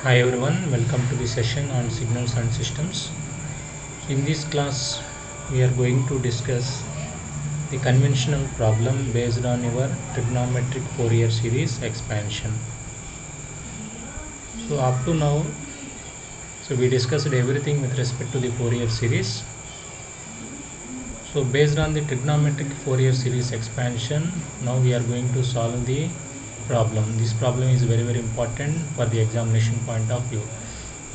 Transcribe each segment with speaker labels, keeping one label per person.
Speaker 1: Hi everyone, welcome to the session on signals and systems. In this class, we are going to discuss the conventional problem based on your trigonometric Fourier series expansion. So up to now, we discussed everything with respect to the Fourier series. So based on the trigonometric Fourier series expansion, now we are going to solve the problem. This problem is very important for the examination point of view.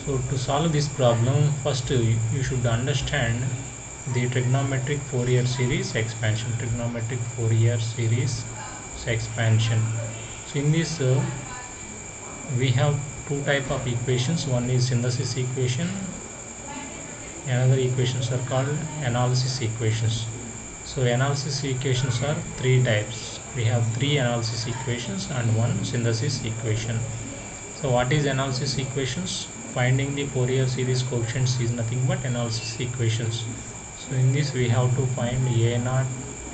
Speaker 1: So to solve this problem, first you should understand the trigonometric Fourier series expansion. Trigonometric Fourier series expansion. So in this we have two type of equations. One is synthesis equation. Another equations are called analysis equations. So analysis equations are three types. We have three analysis equations and one synthesis equation. So what is analysis equations? Finding the Fourier series coefficients is nothing but analysis equations. So in this we have to find A0,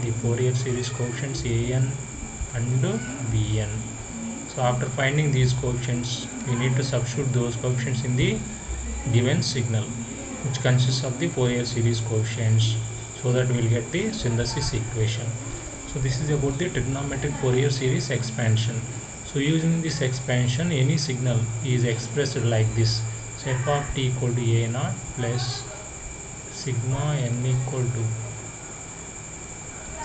Speaker 1: the Fourier series coefficients An and Bn. So after finding these coefficients, we need to substitute those coefficients in the given signal, which consists of the Fourier series coefficients, so that we will get the synthesis equation. So this is about the trigonometric Fourier series expansion. So using this expansion, any signal is expressed like this. So f of t equal to a0 plus sigma n equal to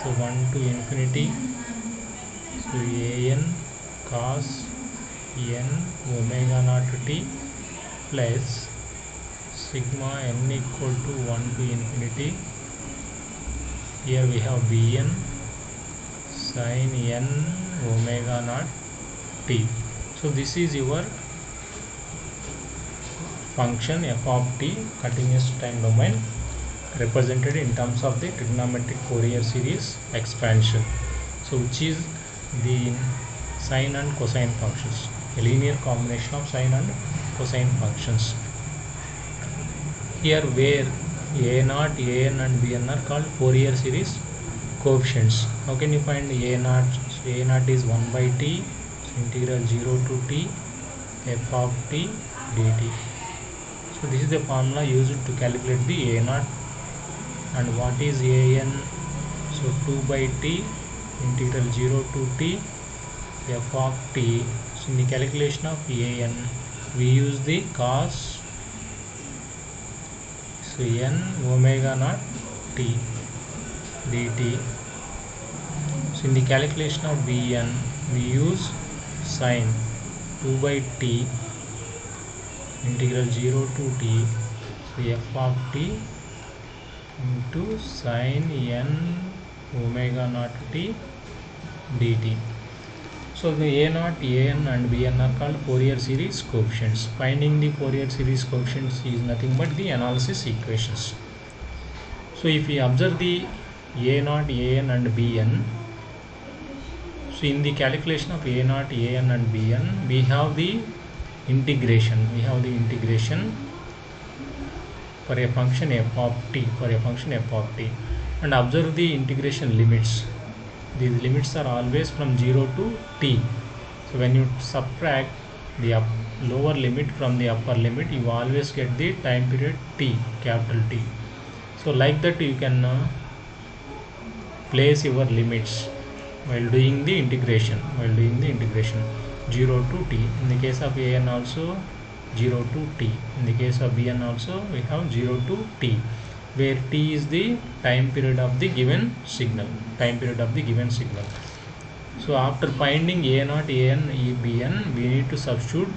Speaker 1: 1 to infinity. So an cos n omega naught t plus sigma n equal to 1 to infinity. Here we have bn sin n omega naught t. So this is your function f of t, continuous time domain, represented in terms of the trigonometric Fourier series expansion. So which is the sine and cosine functions, a linear combination of sine and cosine functions. Here where a0, an and bn are called Fourier series coefficients. How can you find a0? So a0 is 1 by t, integral 0 to t f of t dt. So this is the formula used to calculate the a0. And what is an? So 2 by t integral 0 to t f of t. So in the calculation of an, we use the cos n omega naught t dt. So in the calculation of bn, we use sine 2 by t integral 0 to t, so f of t into sine n omega naught t dt. So the a0, an and bn are called Fourier series coefficients. Finding the Fourier series coefficients is nothing but the analysis equations. So if we observe the a0, an and bn, so in the calculation of a0, an and bn, we have the integration. For a function f of t, and observe the integration limits. These limits are always from 0 to t. So when you subtract the lower limit from the upper limit, you always get the time period t, capital T. So like that you can place your limits while doing the integration. 0 to t. In the case of an also 0 to t. In the case of bn also we have 0 to t, where t is the time period of the given signal. So after finding a0, an, bn, we need to substitute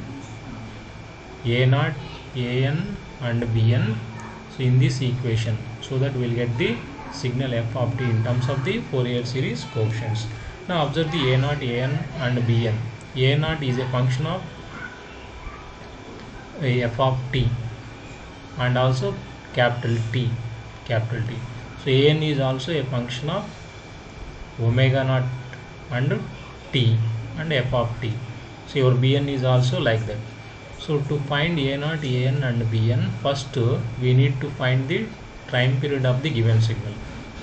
Speaker 1: a0, an and bn, so in this equation, so that we will get the signal f of t in terms of the Fourier series coefficients. Now observe the a0, an and bn. a0 is a function of f of t and also capital T. So an is also a function of omega naught and t and f of t. So your bn is also like that. So to find a0, an and bn, first we need to find the time period of the given signal.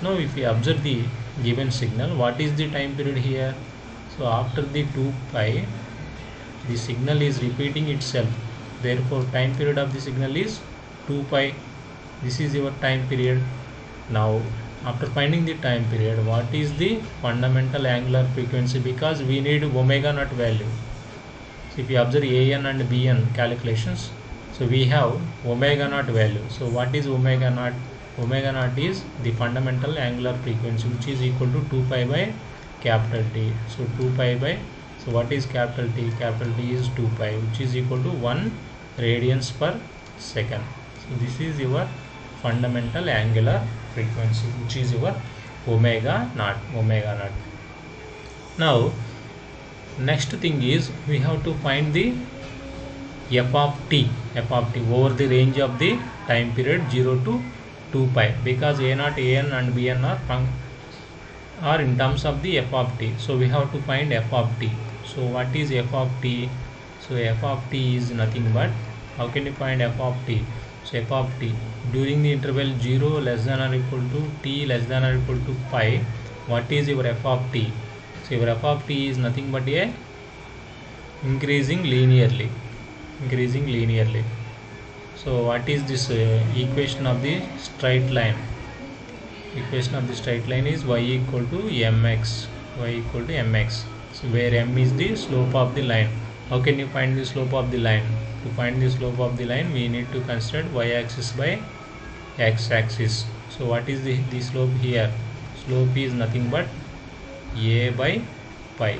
Speaker 1: Now if we observe the given signal, what is the time period here? So after the 2 pi, the signal is repeating itself Therefore time period of the signal is 2 pi. This is your time period. Now after finding the time period, what is the fundamental angular frequency? Because we need omega naught value. So if you observe AN and BN calculations, so we have omega naught value. So what is omega naught? Omega naught is the fundamental angular frequency, which is equal to 2 pi by capital T. So 2 pi by, so what is capital T? Capital T is 2 pi, which is equal to 1 radians per second. So this is your fundamental angular frequency, which is your omega naught. Now next thing is we have to find the f of t over the range of the time period 0 to 2 pi, because a0, an and bn are in terms of the f of t. So we have to find f of t. So what is f of t? So f of t is nothing but, how can you find f of t? So f of t during the interval 0 less than or equal to t less than or equal to pi, what is your f of t? So your f of t is nothing but a increasing linearly. So what is this equation of the straight line? Equation of the straight line is y equal to mx. So where m is the slope of the line. How can you find the slope of the line? To find the slope of the line, we need to consider y-axis by x-axis. So what is the slope here? Slope is nothing but a by pi.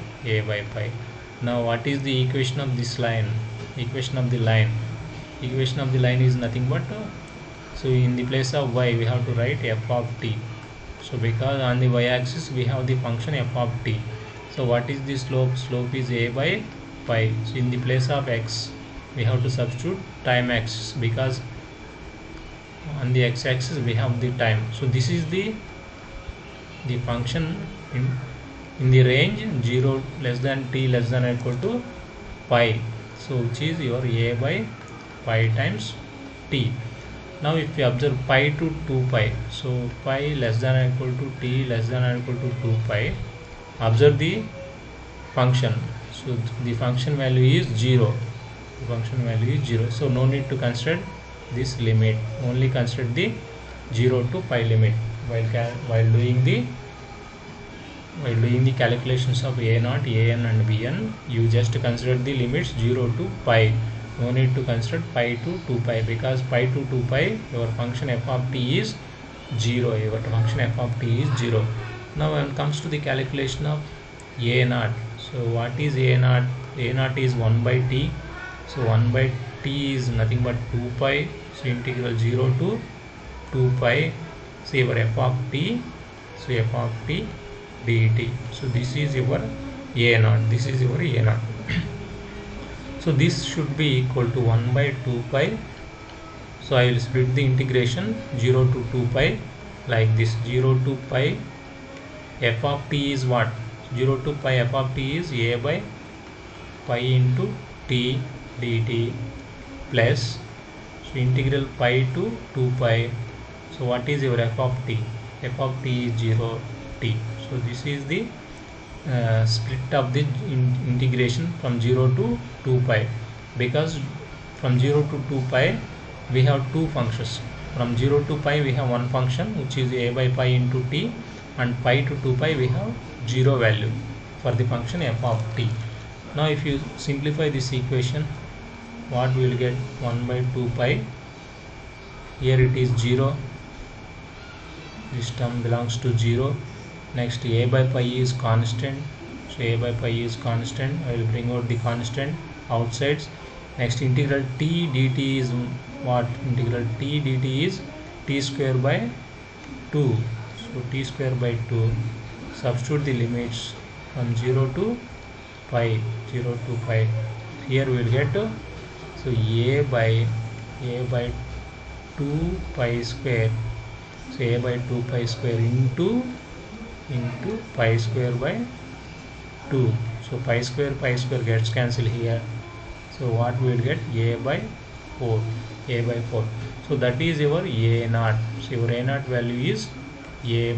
Speaker 1: Now what is the equation of this line? Equation of the line is nothing but, so in the place of y we have to write f of t. So because on the y-axis we have the function f of t. So what is the slope? Slope is a by pi. So in the place of x we have to substitute time axis, because on the x-axis we have the time. So this is the function in the range 0 less than t less than or equal to pi. So which is your a by pi times t. Now if you observe pi to 2 pi, so pi less than or equal to t less than or equal to 2 pi, observe the function. So the function value is 0. So no need to consider this limit, only consider the 0 to pi limit while doing the calculations of a0, an and bn. You just consider the limits 0 to pi. No need to consider pi to 2 pi, because pi to 2 pi your function f of t is 0. Now when it comes to the calculation of a0, so what is a0? a0 is 1 by t. So 1 by t is nothing but 2 pi. So integral 0 to 2 pi. So your f of t. So f of t dt. So this is your a0. So this should be equal to 1 by 2 pi. So I will split the integration 0 to 2 pi like this. 0 to pi f of t is what? 0 to pi f of t is a by pi into t dt plus, so integral pi to 2 pi. So what is your f of t? F of t is 0 t. So this is the split of the integration from 0 to 2 pi, because from 0 to 2 pi we have two functions. From 0 to pi we have one function which is a by pi into t, and pi to 2 pi we have 0 value for the function f of t. Now if you simplify this equation, what we will get? 1 by 2 pi, here it is 0, this term belongs to 0. Next a by pi is constant, so a by pi is constant. I will bring out the constant outsides. Next integral t dt is what? Integral t dt is t square by 2. So t square by 2. Substitute the limits from 0 to pi. Here we will get, so a by 2 pi square. So a by 2 pi square into pi square by 2. So pi square gets cancelled here. So what we will get? a by 4. So that is your a0. So your a0 value is a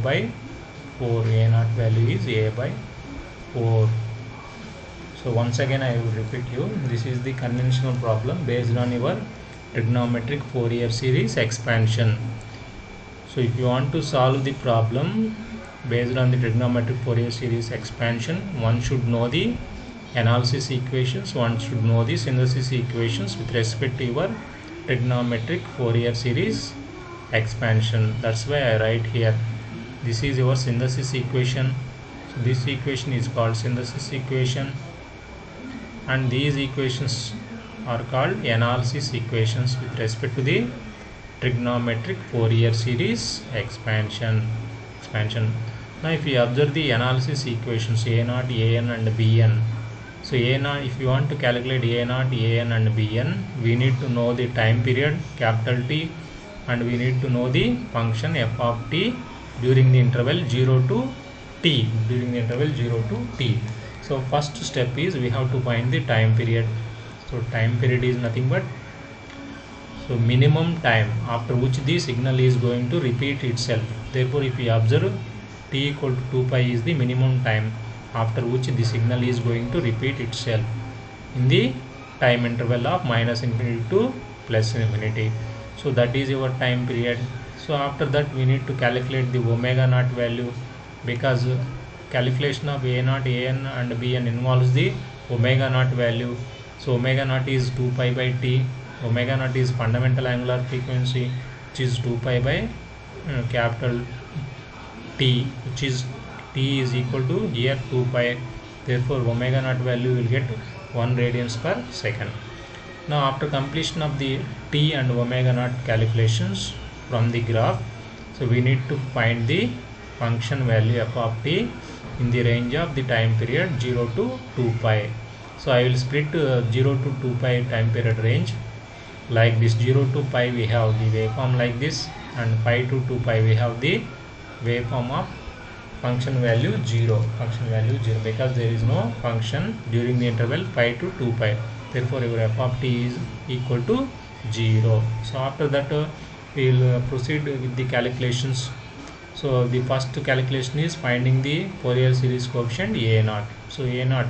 Speaker 1: by 4. So once again I will repeat you, this is the conventional problem based on your trigonometric Fourier series expansion. So if you want to solve the problem based on the trigonometric Fourier series expansion, one should know the analysis equations, one should know the synthesis equations with respect to your trigonometric Fourier series expansion. That's why I write here, this is your synthesis equation. So this equation is called synthesis equation, and these equations are called analysis equations with respect to the trigonometric Fourier series expansion. Now if we observe the analysis equations a0, an and bn, so a0, if you want to calculate a0, an and bn, we need to know the time period capital T, and we need to know the function f of t during the interval 0 to t, So first step is we have to find the time period. So time period is nothing but minimum time after which the signal is going to repeat itself. Therefore if we observe t equal to 2 pi is the minimum time after which the signal is going to repeat itself in the time interval of minus infinity to plus infinity. So that is your time period. So after that we need to calculate the omega naught value, because calculation of a0, an and bn involves the omega naught value. So omega naught is 2 pi by t. Omega naught is fundamental angular frequency, which is 2 pi by capital T, which is t is equal to here 2 pi. Therefore omega naught value will get 1 radians per second. Now after completion of the t and omega naught calculations from the graph, so we need to find the function value f of t in the range of the time period 0 to 2 pi. So I will split 0 to 2 pi time period range like this. 0 to pi we have the waveform like this, and pi to 2 pi we have the waveform of function value 0, because there is no function during the interval pi to 2 pi. Therefore your f of t is equal to 0. So after that we will proceed with the calculations. So the first calculation is finding the Fourier series coefficient a0. So a0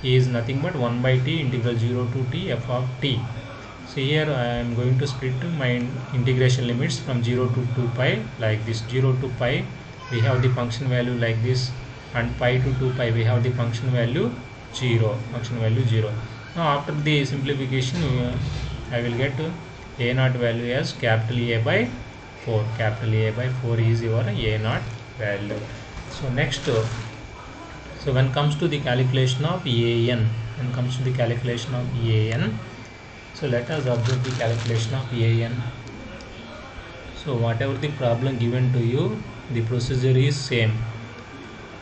Speaker 1: is nothing but 1 by t integral 0 to t f of t. So here I am going to split my integration limits from 0 to 2 pi like this. 0 to pi we have the function value like this, and pi to 2 pi we have the function value 0. Now after the simplification I will get a0 value as capital A by 4. Capital A by 4 is your a0 value. So next, so when comes to the calculation of an, so let us observe the calculation of an. So whatever the problem given to you, the procedure is same.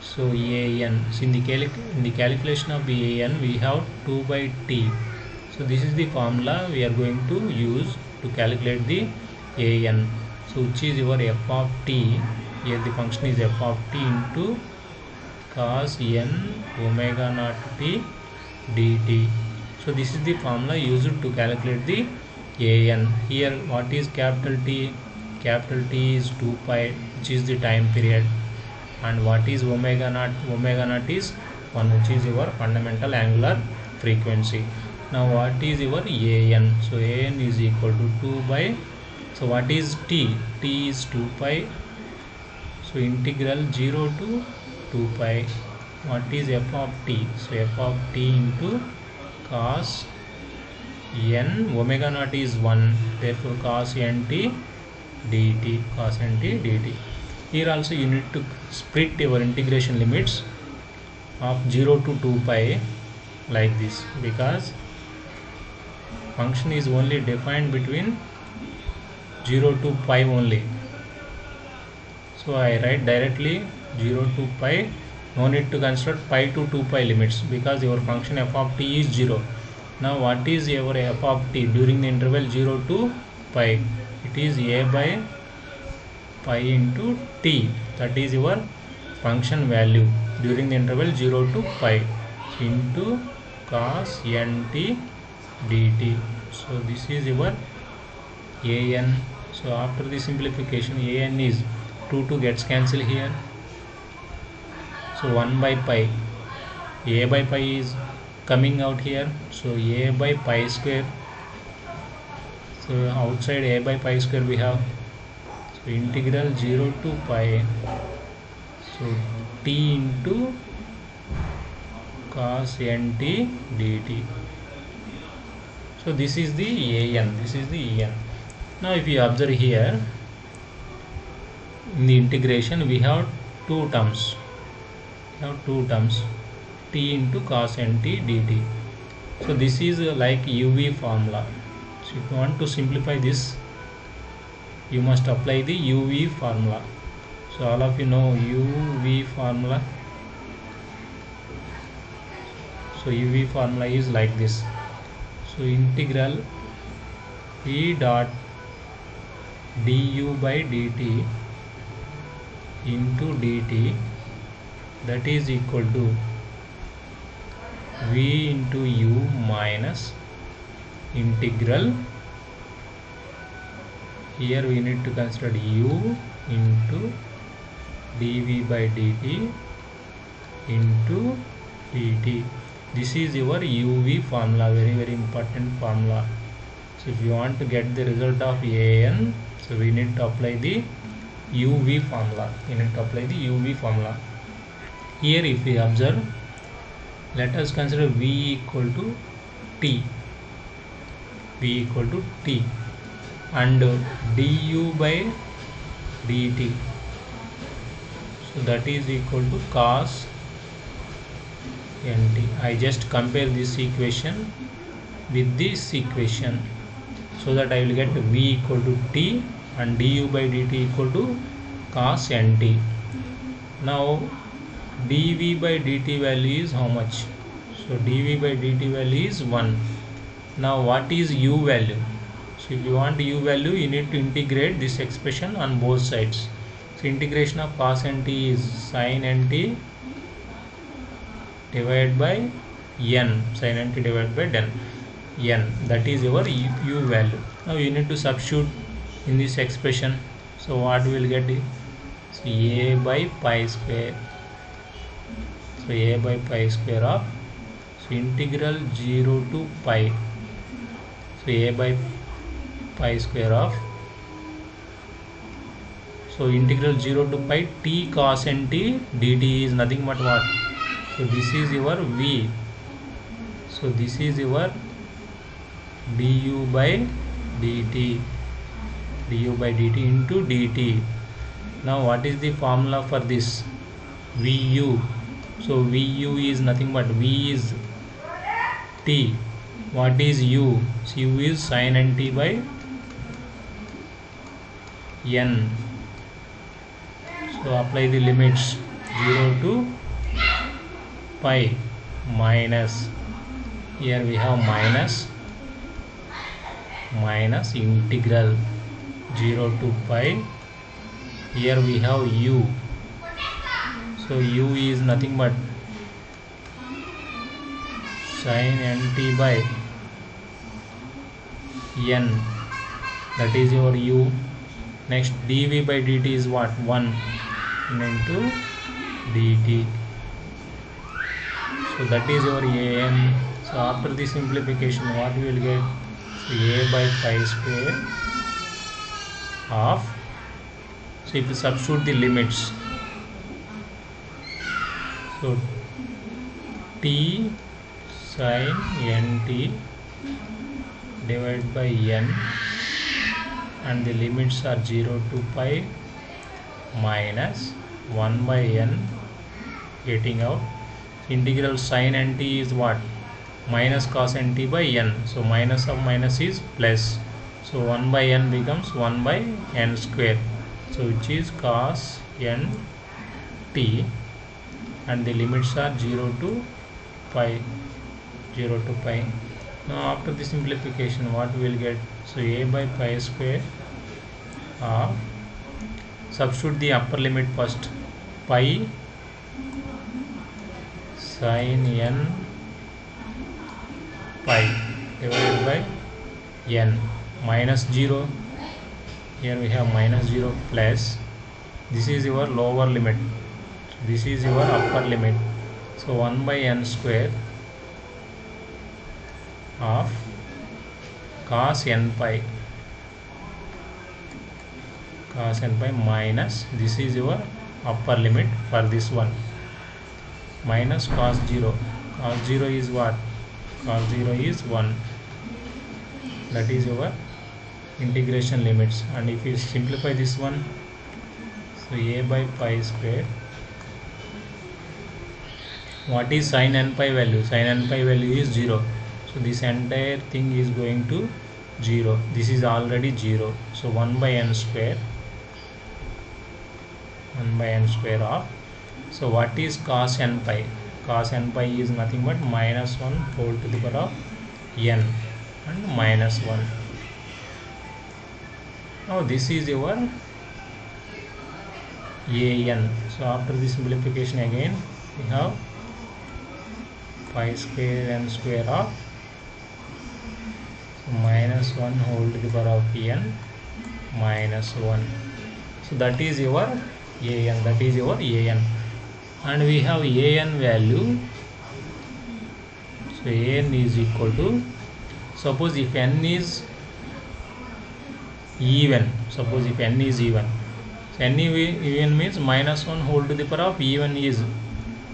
Speaker 1: So an, so in the calculation of an we have 2 by t. So this is the formula we are going to use to calculate the an. So which is your f of t. Here the function is f of t into cos n omega naught t dt. So this is the formula used to calculate the an. Here what is capital T? Capital T is 2 pi, which is the time period, and what is omega naught? Omega naught is 1, which is your fundamental angular frequency. Now what is your an? So an is equal to 2 by, so what is t? T is 2 pi. So integral 0 to 2 pi. What is f of t? So f of t into cos n, omega naught is 1, therefore cos nt dt. Here also you need to split your integration limits of 0 to 2 pi like this, because function is only defined between 0 to pi only. So I write directly 0 to pi, no need to consider pi to 2 pi limits, because your function f of t is 0. Now what is your f of t during the interval 0 to pi? It is a by pi into t, that is your function value during the interval 0 to pi, into cos nt dt. So this is your an. So after the simplification, an is 2 gets cancelled here. So 1 by pi, a by pi is coming out here. So a by pi square. So outside a by pi square we have, so integral 0 to pi, so t into cos nt dt. So this is the an, this is the en. Now if you observe here, in the integration we have two terms. T into cos nt dt. So this is like uv formula. So if you want to simplify this, you must apply the uv formula. So all of you know uv formula. So uv formula is like this. So integral v dot du by dt into dt, that is equal to v into u minus integral, here we need to consider u into dv by dt into dt. This is your uv formula, very important formula. So if you want to get the result of an, so we need to apply the uv formula. Here if we observe, let us consider v equal to t, and du by dt, so that is equal to cos nt. I just compare this equation with this equation, so that I will get v equal to t and du by dt equal to cos nt. Now dv by dt value is how much? So dv by dt value is 1. Now what is u value? So if you want u value, you need to integrate this expression on both sides. So integration of cos nt is sin nt divided by n, sin nt divided by n, that is your u value. Now you need to substitute in this expression. So what we will get is, so a by pi square. So a by pi square of, so integral 0 to pi, so a by pi square of, so integral 0 to pi t cos nt dt is nothing but what? So this is your v. So this is your du by dt into dt. Now what is the formula for this? Vu. So Vu is nothing but v is t. What is u? So u is sin nt by n. So apply the limits 0 to pi minus, here we have minus integral 0 to pi, here we have u. So u is nothing but sin nt by n, that is your u. Next dv by dt is what? 1 into dt. So that is your an. So after the simplification, what we will get? So a by pi square of, so if you substitute the limits, so t sin nt divided by n, and the limits are 0 to pi minus 1 by n, getting out. Integral sin nt is what? Minus cos nt by n. So minus of minus is plus. So 1 by n becomes 1 by n square. So which is cos nt, and the limits are 0 to pi. Now after the simplification, what we will get? So a by pi square of, substitute the upper limit first, pi sin n pi divided by n, minus 0, here we have minus 0 plus, this is your lower limit, this is your upper limit. So 1 by n square of cos n pi minus, this is your upper limit for this one, minus cos 0. Cos 0 is what? Cos 0 is 1. That is your integration limits. And if you simplify this one, so a by pi square, what is sin n pi value? Sin n pi value is 0. So this entire thing is going to 0. This is already 0. So 1 by n square of, so what is cos n pi? Cos n pi is nothing but minus 1 whole to the power of n and minus 1. Now this is your an. So after this simplification again we have pi square n square of minus 1 whole to the power of n minus 1. So that is your an. That is your an. And we have an value. So an is equal to, suppose if n is even, so n even means minus 1 whole to the power of even is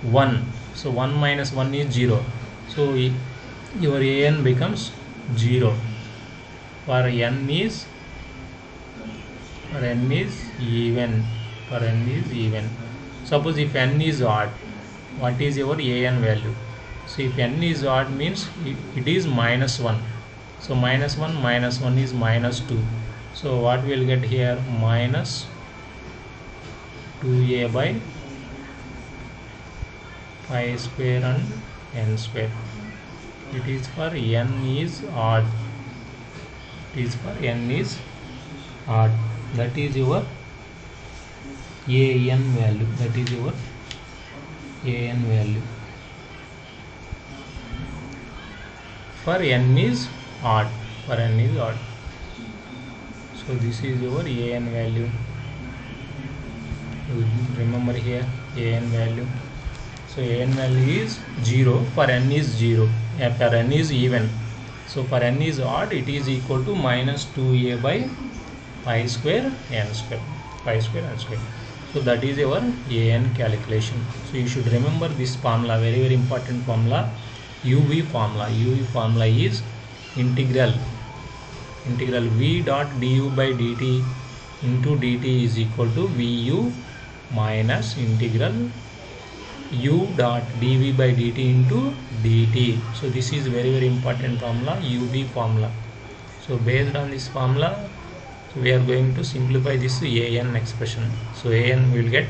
Speaker 1: 1. So 1 minus 1 is 0. So your an becomes 0 for n is even. Suppose if n is odd, what is your an value? So if n is odd means it is minus 1. So minus 1 is minus 2. So what we will get here? Minus 2a by pi square and n square. It is for n is odd. That is your an value. For n is odd. So this is your an value. You remember here an value. So an value is 0 for n is 0. For n is even. So for n is odd, it is equal to minus 2a by pi square n square. So that is your an calculation. So you should remember this formula, very important formula, UV formula. UV formula is integral v dot du by dt into dt is equal to vu minus integral u dot dv by dt into dt. So this is very important formula, UV formula. So based on this formula, we are going to simplify this an expression. So an will get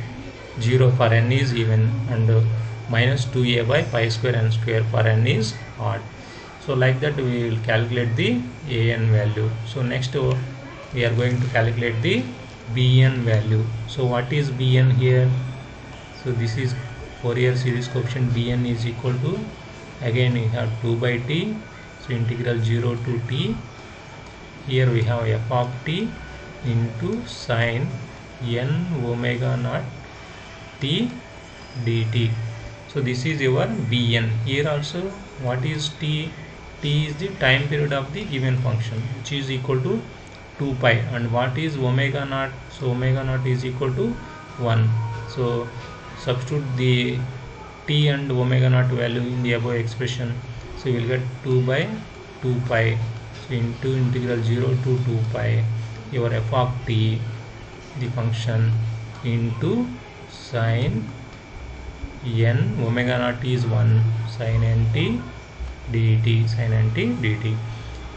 Speaker 1: 0 for n is even and minus 2a by pi square n square for n is odd. So like that we will calculate the an value. So next we are going to calculate the bn value. So what is bn here? So this is Fourier series coefficient. Bn is equal to, again we have 2 by t, so integral 0 to t. Here we have f of t into sin n omega naught t dt. So this is your bn. Here also what is t? T is the time period of the given function, which is equal to 2 pi. And what is omega naught? So omega naught is equal to 1. So substitute the t and omega naught value in the above expression. So we will get 2 by 2 pi. So into integral 0 to 2 pi, your f of t, the function, into sin n omega naught is 1 sin nt dt.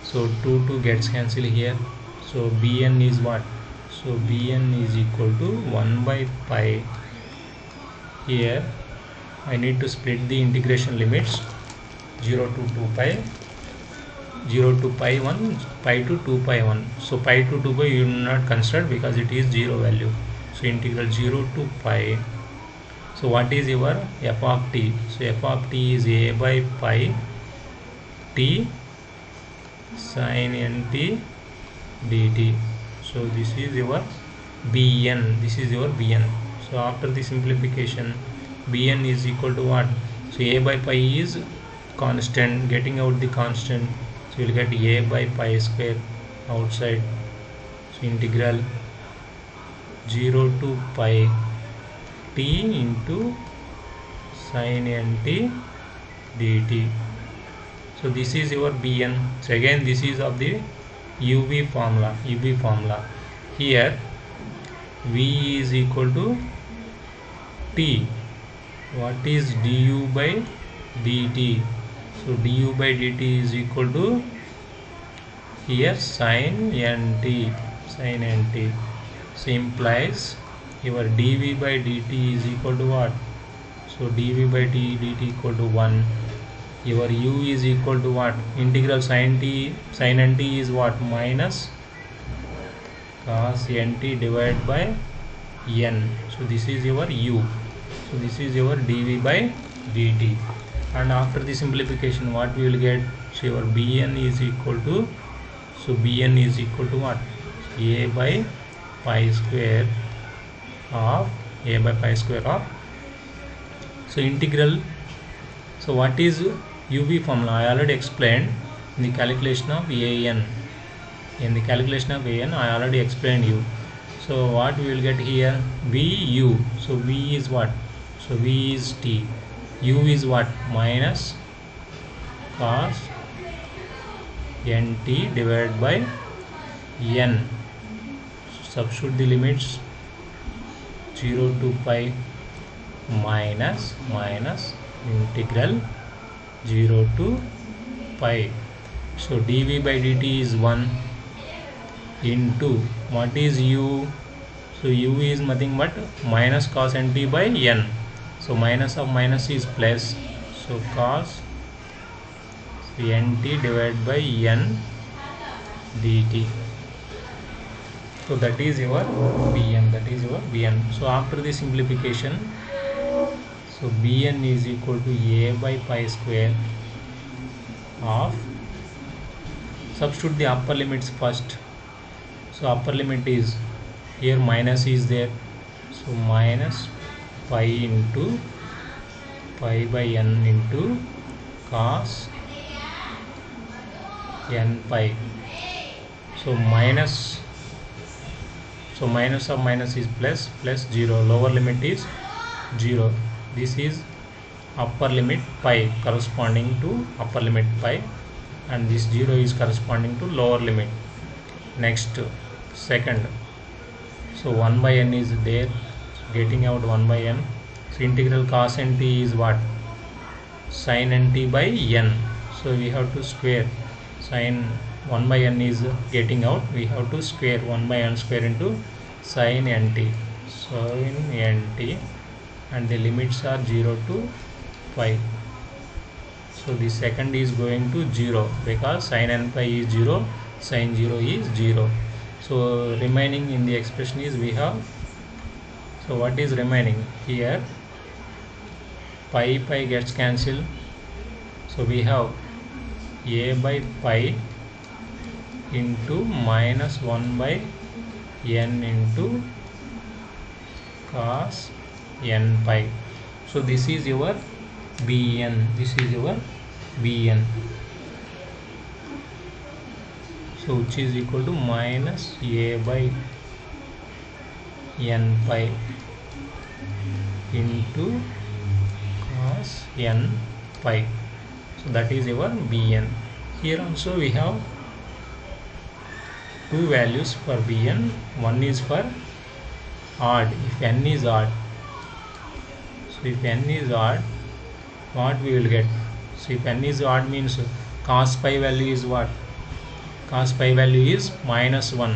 Speaker 1: So 2 gets cancelled here. So bn is what? So bn is equal to 1 by pi. Here I need to split the integration limits, 0 to 2 pi, 0 to pi 1, pi to 2 pi 1. So pi to 2 pi you do not consider because it is 0 value. So integral 0 to pi. So what is your f of t? So f of t is a by pi t sin nt dt. So this is your bn. So after the simplification, bn is equal to what? So a by pi is constant, getting out the constant, so you will get a by pi square outside. So integral 0 to pi t into sin nt dt. So this is your Bn. So again this is of the UV formula. Here V is equal to T. What is du by dt? So du by dt is equal to here sin nt. So implies your dv by dt is equal to what? So dv by dt equal to 1. Your u is equal to what? Integral sin nt is what? Minus cos nt divided by n. So this is your u. So this is your dv by dt. And after the simplification, what we will get? So your bn is equal to, so bn is equal to what? A by pi square of so integral. So what is UV formula? I already explained in the calculation of an. I already explained you. So what we will get here? VU. So V is what? So V is T. U is what? Minus cos nt divided by n. Substitute the limits 0 to pi minus integral 0 to pi. So dv by dt is 1 into what is u? So u is nothing but minus cos nt by n. So minus of minus is plus. So cos nt divided by n dt. So that is your Bn. So after the simplification, so Bn is equal to a by pi square of, substitute the upper limits first. So upper limit is, here minus is there, so minus pi into pi by n into cos n pi. So minus of minus is plus 0. Lower limit is 0. This is upper limit pi corresponding to upper limit pi, and this 0 is corresponding to lower limit. Next, second, so 1 by n is there, getting out 1 by n. So integral cos nt is what? Sin nt by n. So we have to square. Sin 1 by n is getting out, we have to square 1 by n square into sin nt, and the limits are 0 to pi. So the second is going to 0 because sin n pi is 0, sin 0 is 0. So remaining in the expression is we have, so what is remaining here? Pi gets cancelled, so we have a by pi into minus 1 by n into cos n pi. So this is your Bn. So which is equal to minus a by n pi into cos n pi. So that is your Bn. Here also we have two values for Bn. One is for odd, if n is odd. So if n is odd, what we will get? So if n is odd means cos pi value is what? Cos pi value is minus 1.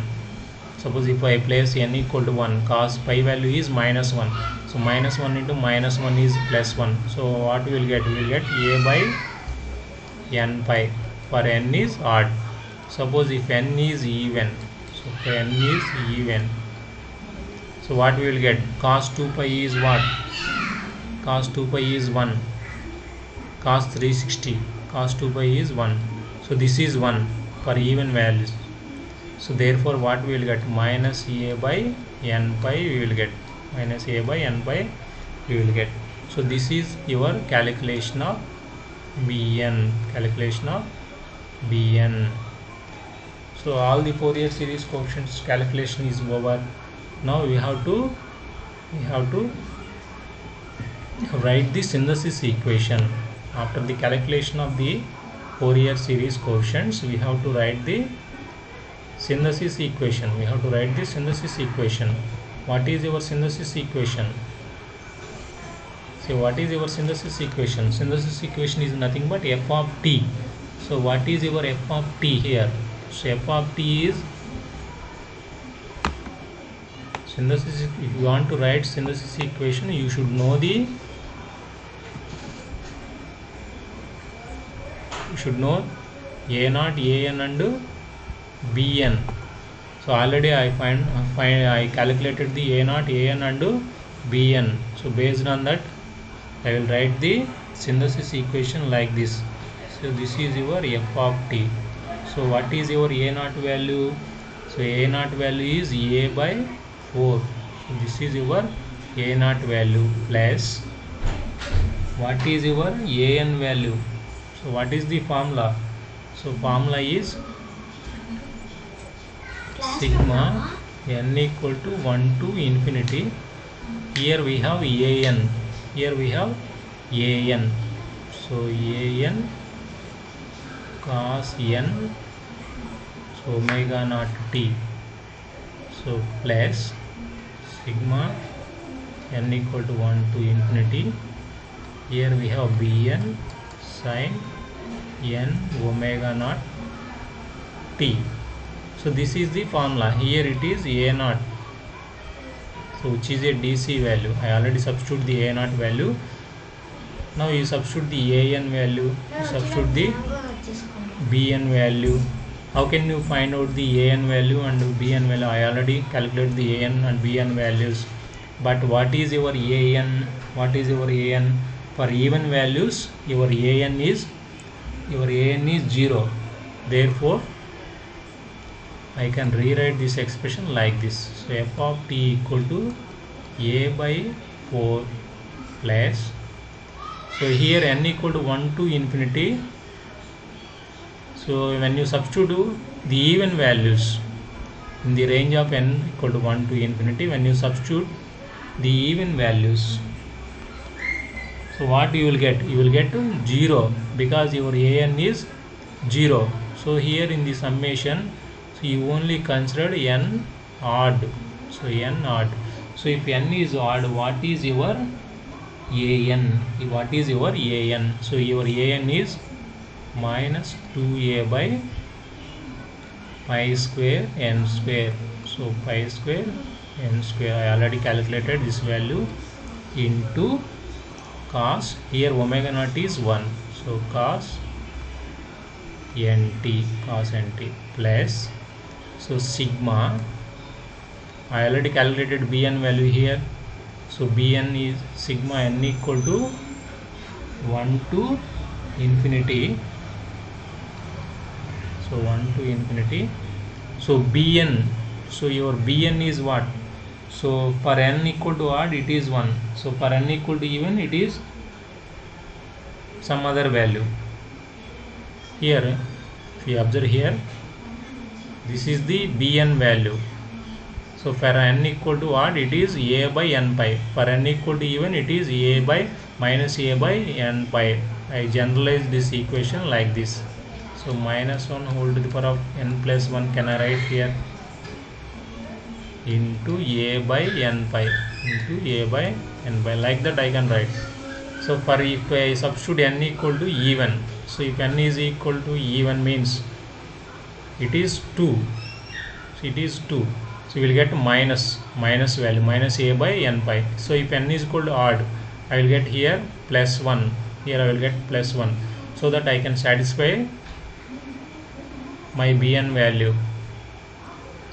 Speaker 1: Suppose if I place n equal to 1, cos pi value is minus 1. So minus 1 into minus 1 is plus 1. So what we will get? We will get a by n pi for n is odd. Suppose if n is even, so n is even, so what we will get? Cos 2 pi is what? Cos 2 pi is 1. Cos 360, cos 2 pi is 1. So this is 1 for even values. So therefore what we will get? Minus a by n pi we will get. Minus a by n pi we will get. So this is your calculation of Bn, calculation of Bn. So all the Fourier series coefficients calculation is over. Now we have to write the synthesis equation. After the calculation of the Fourier series coefficients, we have to write the synthesis equation. What is your synthesis equation? So what is your synthesis equation? Synthesis equation is nothing but f of t. So what is your f of t here? So f of t is synthesis. If you want to write synthesis equation, you should know a0, an and bn. So already I calculated the a0, an and bn. So based on that, I will write the synthesis equation like this. So this is your f of t. So what is your a0 value? So a0 value is a by 4. So this is your a0 value plus what is your an value? So what is the formula? So formula is sigma n equal to 1 to infinity. Here we have an. So an cos n, so omega naught t. So plus sigma n equal to 1 to infinity. Here we have bn sin n omega naught t. So this is the formula. Here it is a0, so which is a DC value. I already substitute the a0 value. Now you substitute the an value, you substitute the bn value. How can you find out the an value and bn value? I already calculated the an and bn values. But what is your an? For even values, your an is 0. Therefore I can rewrite this expression like this. So f of t equal to a by 4 plus, so here n equal to 1 to infinity. So when you substitute the even values in the range of n equal to 1 to infinity, when you substitute the even values, so what you will get? You will get 0 because your an is 0. So here in the summation, so you only considered n odd. So n odd. So if n is odd, what is your an? So your an is minus 2a by pi square n square. So pi square n square. I already calculated this value into cos. Here omega naught is 1. So cos nt plus, so sigma, I already calculated bn value here. So bn is sigma n equal to 1 to infinity. So 1 to infinity. So bn, so your bn is what? So for n equal to odd, it is 1. So for n equal to even, it is some other value. Here, if you observe here, this is the bn value. So for n equal to odd, it is a by n pi. For n equal to even, it is a by minus a by n pi. I generalize this equation like this. So minus 1 whole to the power of n plus 1 can I write here into a by n pi, like that I can write. So for if I substitute n equal to even, so if n is equal to even means it is 2. So it is 2. So we will get minus value, minus a by n pi. So if n is equal to odd, I will get here plus 1. Here I will get plus 1. So that I can satisfy my bn value.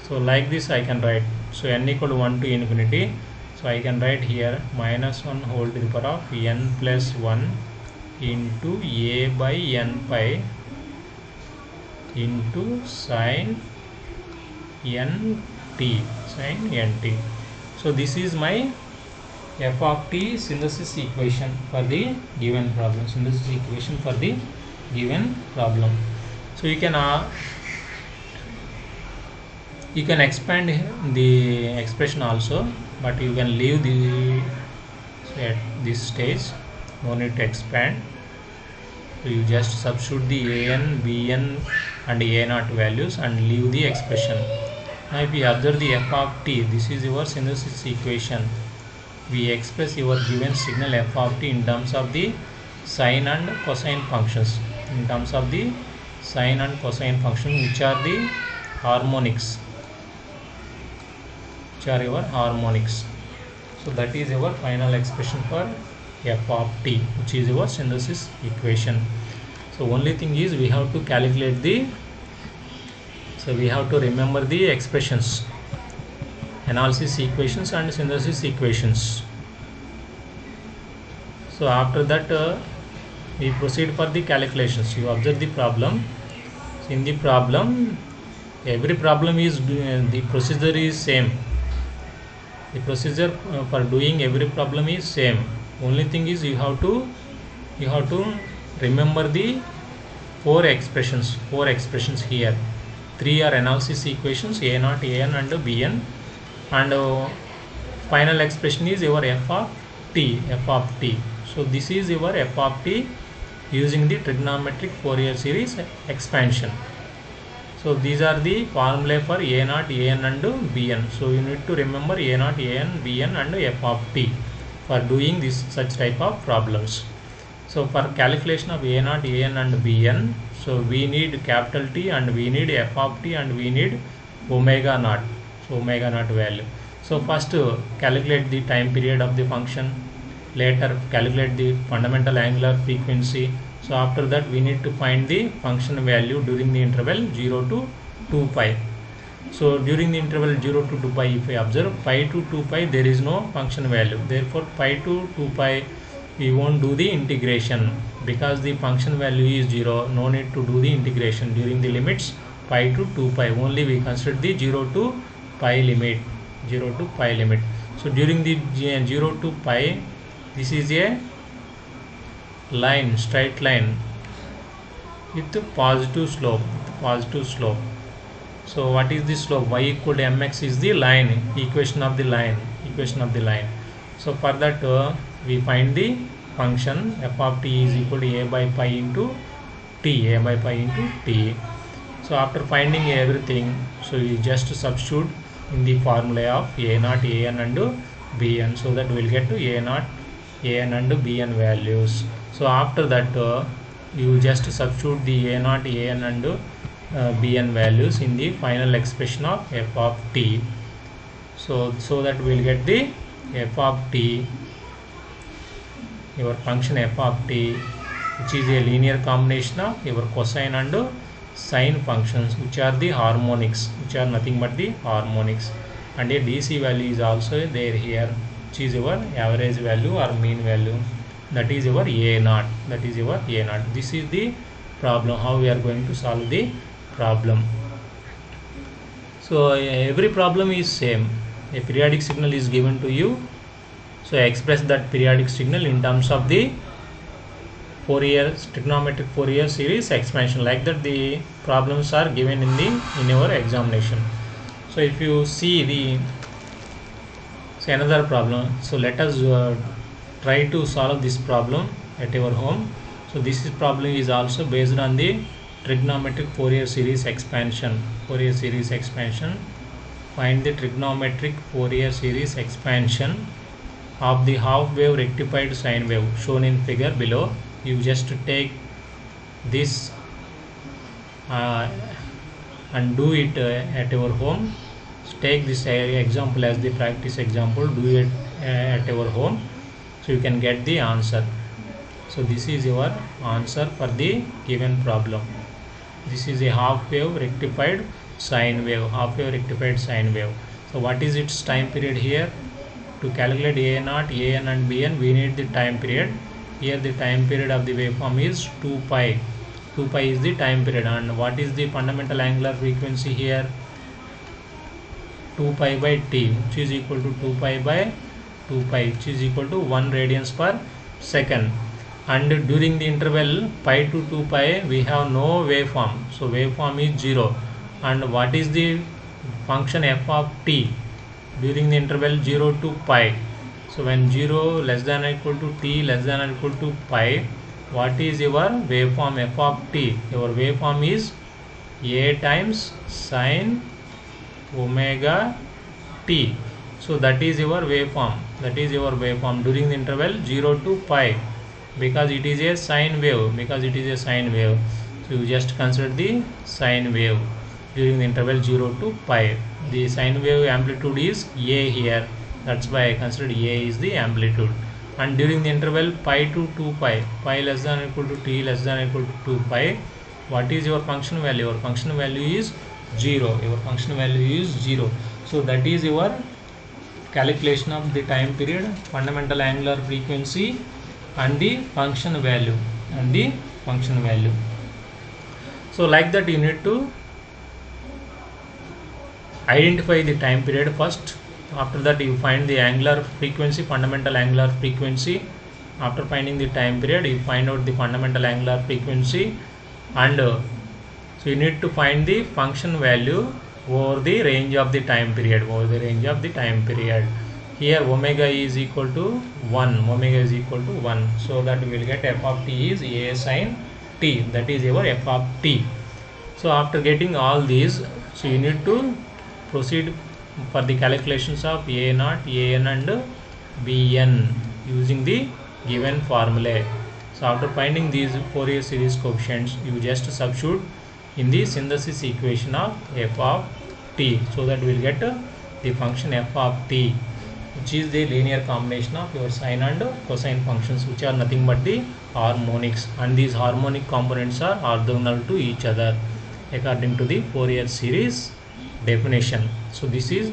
Speaker 1: So like this I can write. So n equal to 1 to infinity. So I can write here minus 1 whole to the power of n plus 1 into a by n pi into sin n t. So this is my f of t synthesis equation for the given problem. Synthesis equation for the given problem. So you can expand the expression also, but you can leave the at this stage, no need to expand. So you just substitute the an, bn and a0 values and leave the expression. Now if you observe the f of t, this is your synthesis equation. We express your given signal f of t in terms of the sine and cosine functions, in terms of the sine and cosine function, which are the harmonics, which are your harmonics. So that is your final expression for f of t, which is your synthesis equation. So only thing is we have to calculate the, so we have to remember the expressions, analysis equations and synthesis equations. So after that we proceed for the calculations. You observe the problem. So in the problem, every problem is the procedure is same. The procedure for doing every problem is same. Only thing is you have to remember the four expressions here. Three are analysis equations, a0, an and bn, and final expression is your f of t. So this is your f of t using the trigonometric Fourier series expansion. So these are the formulae for a0, an and bn. So you need to remember a0, an, bn and f of t for doing this such type of problems. So for calculation of a0, an and bn, so we need capital T and we need f of t and we need omega naught. So omega naught value. So first calculate the time period of the function, later calculate the fundamental angular frequency. So after that we need to find the function value during the interval 0 to 2 pi. So during the interval 0 to 2 pi, if I observe pi to 2 pi, there is no function value. Therefore pi to 2 pi we won't do the integration because the function value is 0. No need to do the integration during the limits pi to 2 pi. Only we consider the 0 to pi limit. So during the 0 to pi, this is a line, straight line with positive slope. So what is the slope? Y equal to mx is the line, equation of the line. So for that we find the function f of t is equal to a by pi into t. So after finding everything, so you just substitute in the formula of a0, an and bn, so that we will get to a0, an and bn values. So after that you just substitute the a0, an and bn values in the final expression of f of t. So that we will get the f of t, your function f of t, which is a linear combination of your cosine and sine functions, which are the harmonics, which are nothing but the harmonics, and a DC value is also there here, which is your average value or mean value, that is your a0. This is the problem, how we are going to solve the problem. So every problem is same. A periodic signal is given to you, so express that periodic signal in terms of the trigonometric Fourier series expansion. Like that the problems are given in your examination. So if you see another problem, so let us try to solve this problem at your home. So this problem is also based on the trigonometric Fourier series expansion. Find the trigonometric Fourier series expansion of the half wave rectified sine wave shown in figure below. You just take this and do it at your home. Take this example as the practice example, do it at your home, so you can get the answer. So this is your answer for the given problem. This is a half wave rectified sine wave. So what is its time period here? To calculate a0, an and bn, we need the time period. Here the time period of the waveform is 2 pi. 2 pi is the time period. And what is the fundamental angular frequency here? 2 pi by t, which is equal to 2 pi by 2 pi, which is equal to 1 radians per second. And during the interval pi to 2 pi we have no waveform, so waveform is 0. And what is the function f of t during the interval 0 to pi? So when 0 less than or equal to t less than or equal to pi, what is your waveform f of t? Your waveform is a times sine omega t. So that is your waveform, that is your waveform during the interval 0 to pi, because it is a sine wave, because it is a sine wave. So you just consider the sine wave during the interval 0 to pi. The sine wave amplitude is a here, that's why I considered a is the amplitude. And during the interval pi to 2 pi, pi less than or equal to t less than or equal to 2 pi, what is your function value? Your function value is 0, your function value is 0. So that is your calculation of the time period, fundamental angular frequency, and the function value, and the function value. So like that you need to identify the time period first. After that you find the angular frequency, fundamental angular frequency. After finding the time period you find out the fundamental angular frequency, and so you need to find the function value over the range of the time period, over the range of the time period. Here omega is equal to 1, omega is equal to 1, so that we will get f of t is a sine t, that is your f of t. So after getting all these, so you need to proceed for the calculations of a naught, an and bn using the given formula. So after finding these Fourier series coefficients, you just substitute in the synthesis equation of f of t, so that we will get the function f of t, which is the linear combination of your sine and cosine functions, which are nothing but the harmonics, and these harmonic components are orthogonal to each other according to the Fourier series definition. So this is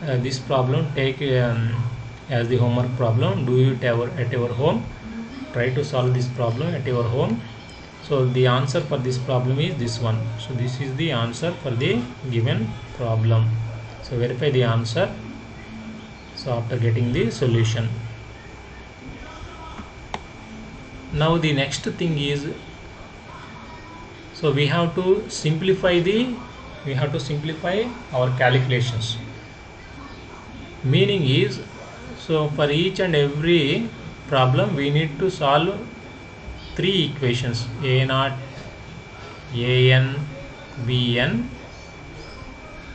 Speaker 1: this problem take as the homework problem. Do it at your home, try to solve this problem at your home. So the answer for this problem is this one. So this is the answer for the given problem. So verify the answer. So after getting the solution, now the next thing is, so we have to simplify our calculations. Meaning is, so for each and every problem we need to solve 3 equations, a naught, an, bn,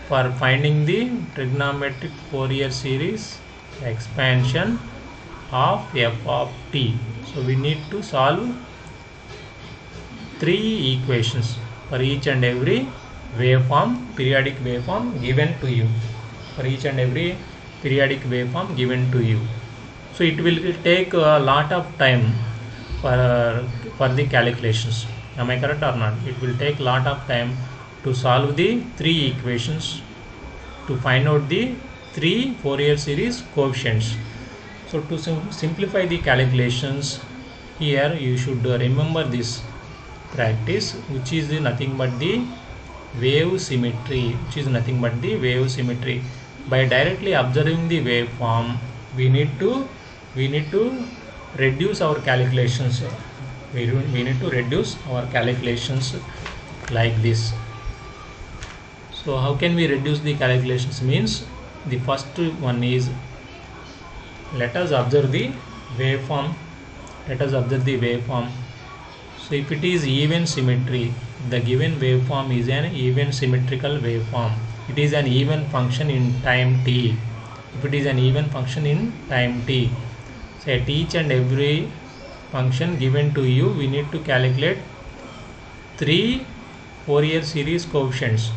Speaker 1: for finding the trigonometric Fourier series expansion of f of t. So we need to solve 3 equations for each and every waveform, periodic waveform given to you, for each and every periodic waveform given to you. So it will take a lot of time for the calculations. Am I correct or not? It will take lot of time to solve the 3 equations, to find out the 3 Fourier series coefficients. So to simplify the calculations, here you should remember this practice, which is nothing but the wave symmetry, By directly observing the waveform, we need to reduce our calculations. We need to reduce our calculations like this. So how can we reduce the calculations? Means the first one is, let us observe the waveform. So if it is even symmetry, the given waveform is an even symmetrical waveform. It is an even function in time t. If it is an even function in time t, so at each and every function given to you, we need to calculate 3 Fourier series coefficients,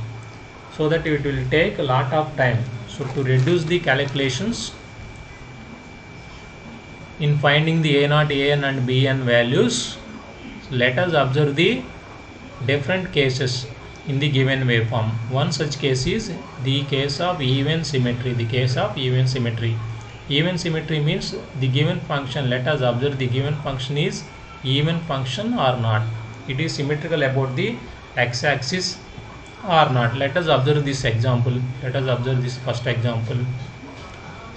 Speaker 1: so that it will take a lot of time. So to reduce the calculations in finding the a0, an and bn values, let us observe the different cases in the given waveform. One such case is the case of even symmetry. Even symmetry means the given function, let us observe the given function is even function or not. It is symmetrical about the x-axis or not. Let us observe this example. Let us observe this first example.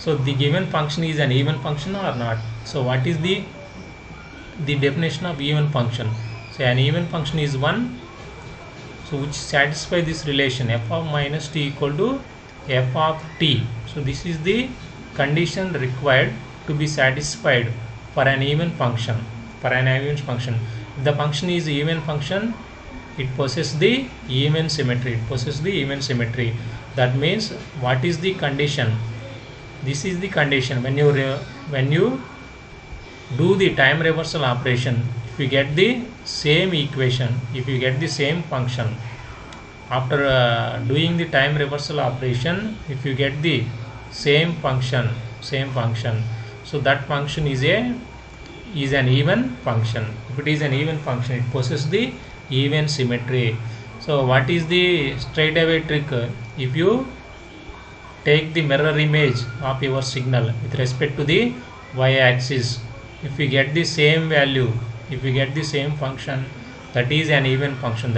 Speaker 1: So the given function is an even function or not? So what is the definition of even function? So an even function is one so which satisfy this relation f of minus t equal to f of t. So this is the condition required to be satisfied for an even function. If the function is even function, it possesses the even symmetry. That means what is the condition? This is the condition when you do the time reversal operation. If you get the same equation, if you get the same function after doing the time reversal operation, if you get the same function, so that function is an even function. If it is an even function, it possesses the even symmetry. So what is the straightaway trick? If you take the mirror image of your signal with respect to the y-axis, if we get the same value, if we get the same function, that is an even function.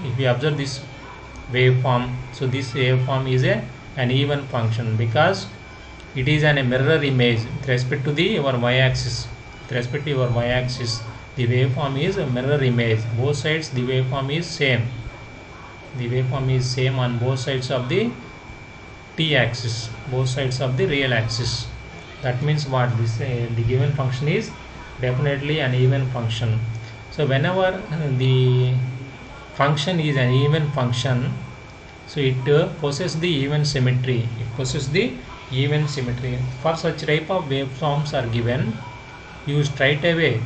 Speaker 1: If we observe this waveform, so this waveform is an even function because it is a mirror image with respect to your y-axis. The waveform is a mirror image. Both sides the waveform is same. On both sides of the t-axis, both sides of the real axis. That means what this the given function is definitely an even function. So whenever the function is an even function, so it possesses the even symmetry. For such type of waveforms are given, you straight away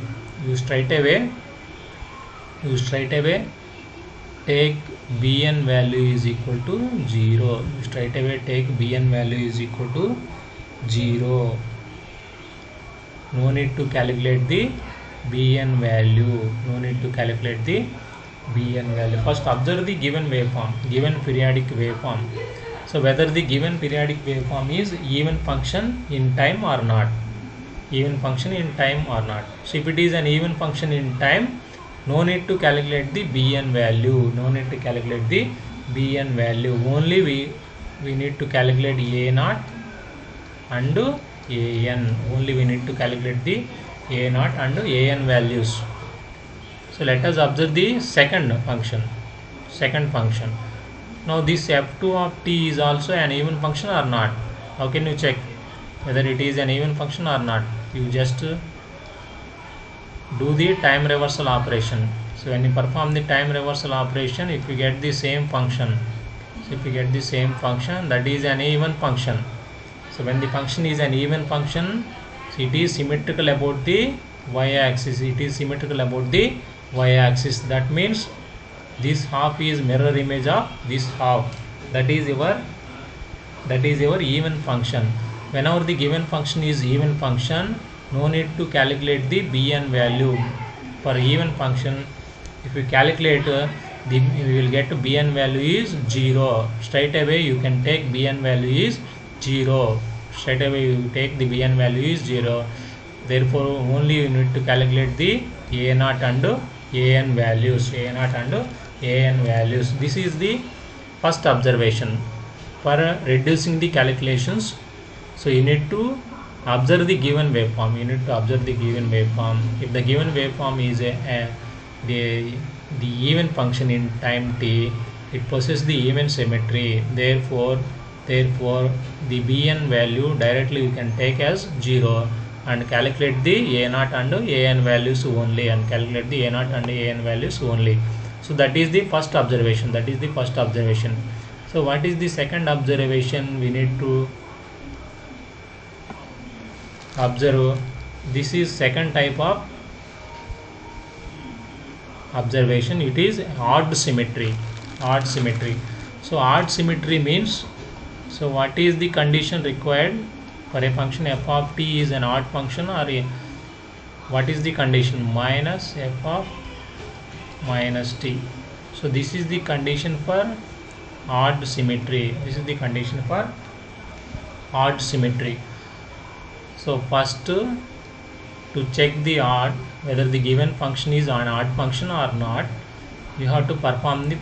Speaker 1: take bn value is equal to 0. No need to calculate the bn value. First observe the given periodic waveform. So whether the given periodic waveform is even function in time or not. So if it is an even function in time, no need to calculate the bn value. Only we need to calculate a0 and an. Only we need to calculate the a0 and an values. So let us observe the second function. Now this f2 of t is also an even function or not? How can you check whether it is an even function or not? You just do the time reversal operation. So when you perform the time reversal operation, if you get the same function, that is an even function. So when the function is an even function, so it is symmetrical about the y-axis. That means this half is mirror image of this half. That is your even function. Whenever the given function is even function, no need to calculate the bn value. For even function, if you calculate you will get bn value is 0. Straight away you can take bn value is 0. Therefore only you need to calculate the a0 and an values. This is the first observation. For reducing the calculations, so you need to observe the given waveform. If the given waveform is the even function in time t, it possesses the even symmetry. Therefore the bn value directly you can take as 0 and calculate the a0 and an values only. So that is the first observation. So what is the second observation we need to observe? This is second type of observation. It is odd symmetry. So odd symmetry means, so what is the condition required for a function f of t is an odd function, or what is the condition? Minus f of minus t. So this is the condition for odd symmetry. So first to check the odd, whether the given function is an odd function or not, you have to perform the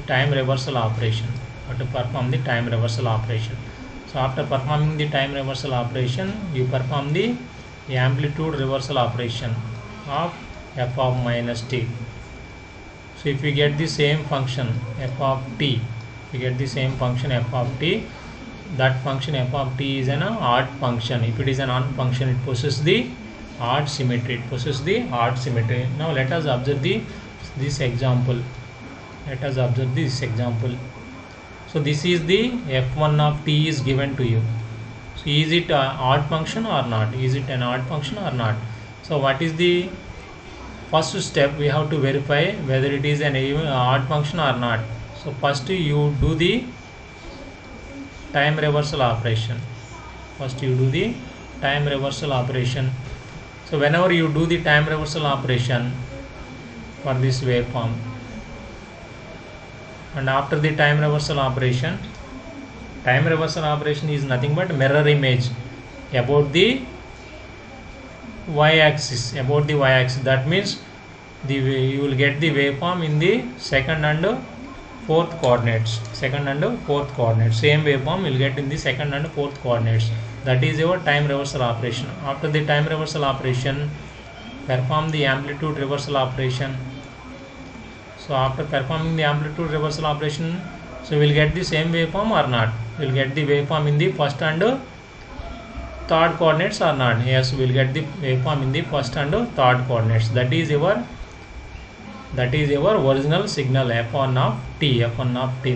Speaker 1: time reversal operation. So after performing the time reversal operation, you perform the amplitude reversal operation of f of minus t. So if we get the same function f of t, we get the same function f of t, that function f of t is an odd function. If it is an odd function, it possesses the odd symmetry. Now let us observe this example. So this is the f1 of t is given to you. So is it an odd function or not? So what is the first step? We have to verify whether it is an odd function or not. So first you do the time reversal operation. So whenever you do the time reversal operation for this waveform, and after the time reversal operation is nothing but mirror image about the y-axis. That means you will get the waveform in the second and fourth coordinates. Same waveform will get in the second and fourth coordinates. That is your time reversal operation. After the time reversal operation, perform the amplitude reversal operation. So after performing the amplitude reversal operation, so we will get the same waveform or not? We will get the waveform in the first and third coordinates or not? Yes, we will get the waveform in the first and third coordinates. That is your original signal f1 of t.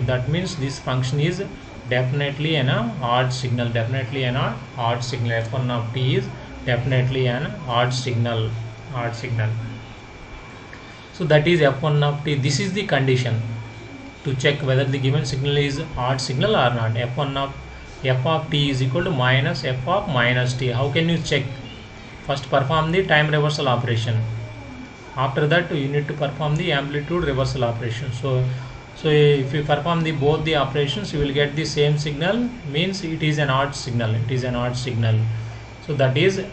Speaker 1: That means this function is definitely an odd signal. F1 of t is definitely an odd signal. So that is f1 of t. This is the condition to check whether the given signal is odd signal or not. F of t is equal to minus f of minus t. How can you check? First perform the time reversal operation. After that you need to perform the amplitude reversal operation. So if you perform both the operations, you will get the same signal, means it is an odd signal. So that is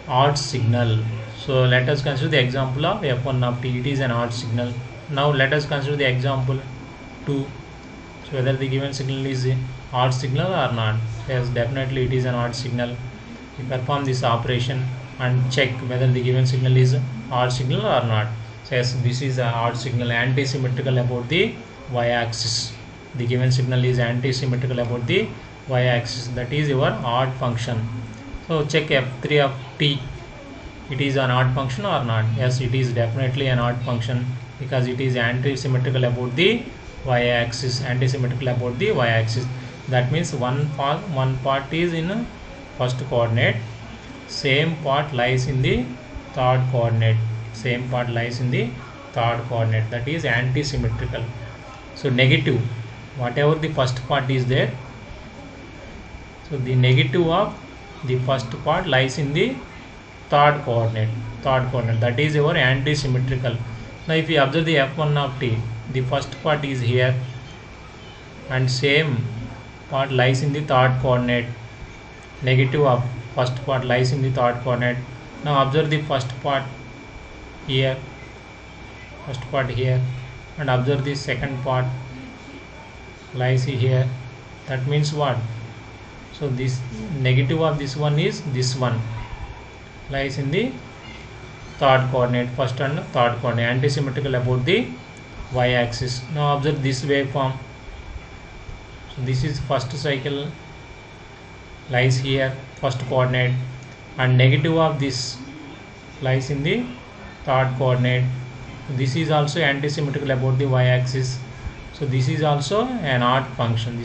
Speaker 1: odd signal. So let us consider the example of f1 of t. It is an odd signal. Now let us consider the example 2. So whether the given signal is odd signal or not. Yes, definitely it is an odd signal. We perform this operation and check whether the given signal is odd signal or not. So yes, this is an odd signal, anti-symmetrical about the y-axis. The given signal is anti-symmetrical about the y-axis. That is your odd function. So check f3 of t. It is an odd function or not? Yes, it is definitely an odd function because it is anti-symmetrical about the y-axis. That means one part is in first coordinate, same part lies in the third coordinate. That is anti-symmetrical. So negative, whatever the first part is there, so the negative of the first part lies in the third coordinate. That is your anti-symmetrical. Now if you observe the f1 of t, the first part is here and same part lies in the third coordinate. Negative of first part lies in the third coordinate. Now observe the first part here, and observe the second part lies here. That means what? So this negative of this one is this one lies in the third coordinate, first and third coordinate, anti-symmetrical about the y-axis. Now observe this waveform. So this is first cycle lies here, first coordinate, and negative of this lies in the third coordinate. This is also anti-symmetrical about the y-axis. So this is also an odd function.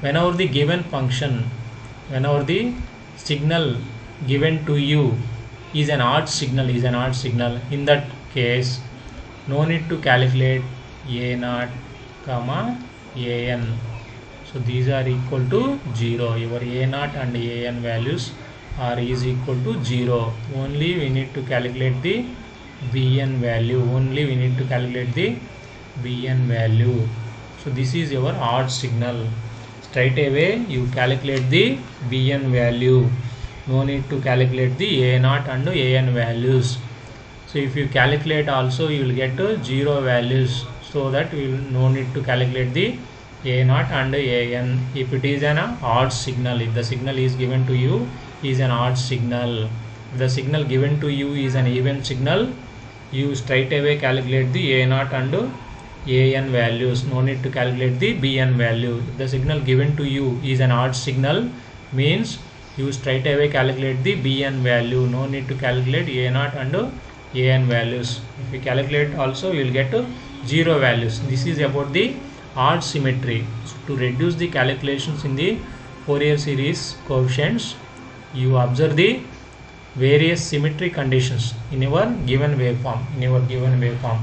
Speaker 1: Whenever the given function, whenever the signal given to you is an odd signal, in that case no need to calculate a0, an. So these are equal to 0. Your a0 and an values is equal to 0. Only we need to calculate the bn value. So this is your odd signal. Straight away you calculate the bn value. No need to calculate the a0 and an values. So if you calculate also, you will get 0 values. So that we will no need to calculate the A naught and an. If it is an odd signal, if the signal is given to you is an odd signal, if the signal given to you is an even signal, you straight away calculate the A naught and an values. No need to calculate the bn value. If the signal given to you is an odd signal, means you straight away calculate the bn value. No need to calculate A naught and an values. If you calculate also, you will get 0 values. This is about the odd symmetry. So to reduce the calculations in the Fourier series coefficients, you observe the various symmetry conditions in your given waveform,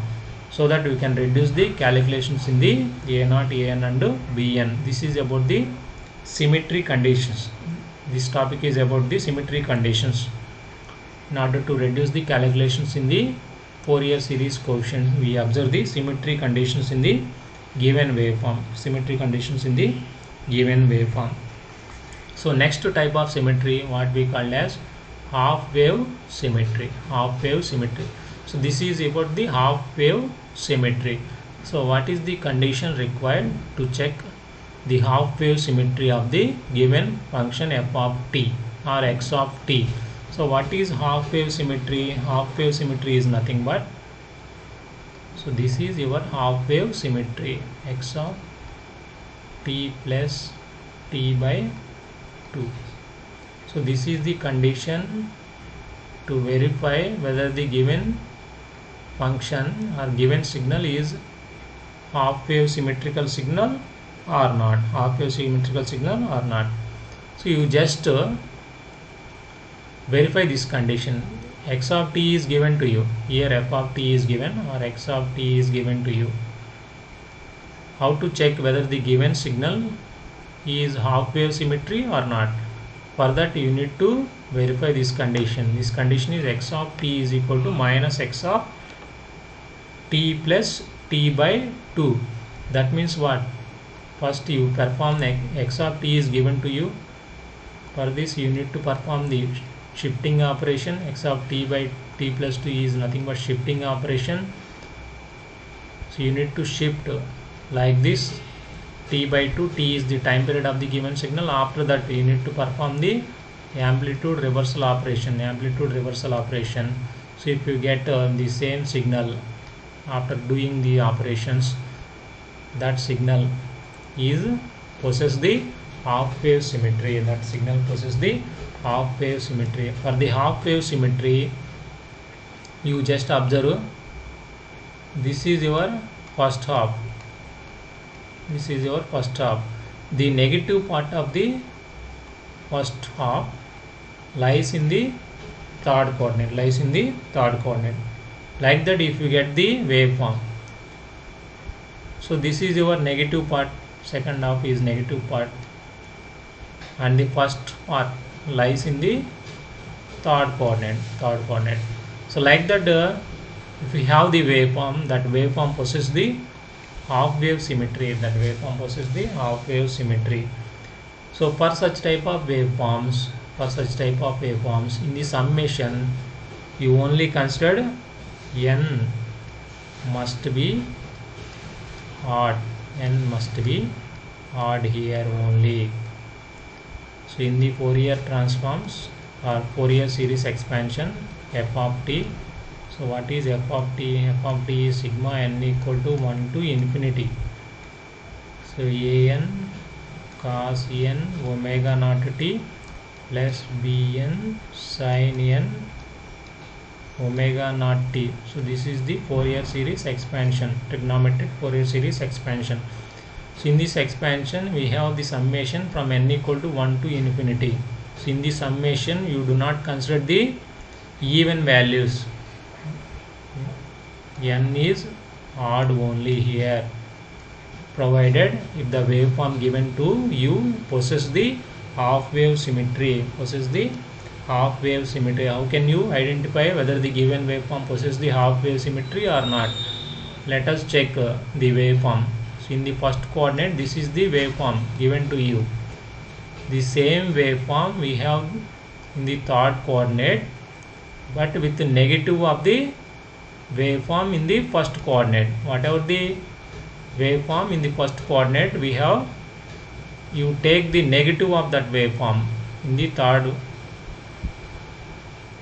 Speaker 1: so that you can reduce the calculations in the A naught, an and bn. This is about the symmetry conditions. This topic is about the symmetry conditions. In order to reduce the calculations in the Fourier series coefficient, we observe the symmetry conditions in the given waveform. So next type of symmetry, what we call as half wave symmetry. So this is about the half wave symmetry. So what is the condition required to check the half wave symmetry of the given function f of t or x of t? So what is half wave symmetry? Half wave symmetry is nothing but, so this is your half wave symmetry, x of t plus t by 2. So this is the condition to verify whether the given function or given signal is half wave symmetrical signal or not. So you just verify this condition. X of t is given to you. Here f of t is given, or x of t is given to you. How to check whether the given signal is half wave symmetry or not? For that you need to verify this condition. This condition is x of t is equal to minus x of t plus t by 2. That means what? First you perform x of t is given to you. For this you need to perform the shifting operation. X of t by t plus 2 is nothing but shifting operation. So you need to shift like this. T by 2, t is the time period of the given signal. After that you need to perform the amplitude reversal operation. So if you get the same signal after doing the operations, that signal is possess the half wave symmetry. For the half wave symmetry, you just observe, this is your first half. The negative part of the first half lies in the third coordinate. Like that, if you get the waveform, so this is your negative part, second half is negative part, and the first part lies in the third coordinate. So like that, if we have the waveform, that waveform possesses the half wave symmetry. So for such type of waveforms, in the summation, you only consider n must be odd here only. So in the Fourier transforms or Fourier series expansion, f of t, so what is f of t? F of t is sigma n equal to 1 to infinity. So an cos n omega naught t plus bn sin n omega naught t. So this is the Fourier series expansion, trigonometric Fourier series expansion. So in this expansion we have the summation from n equal to 1 to infinity. So in the summation you do not consider the even values. N is odd only here, provided if the waveform given to you possesses the half wave symmetry. How can you identify whether the given waveform possesses the half wave symmetry or not? Let us check the waveform. So in the first coordinate, this is the waveform given to you. The same waveform we have in the third coordinate, but with the negative of the waveform in the first coordinate. Whatever the waveform in the first coordinate, we have, you take the negative of that waveform in the third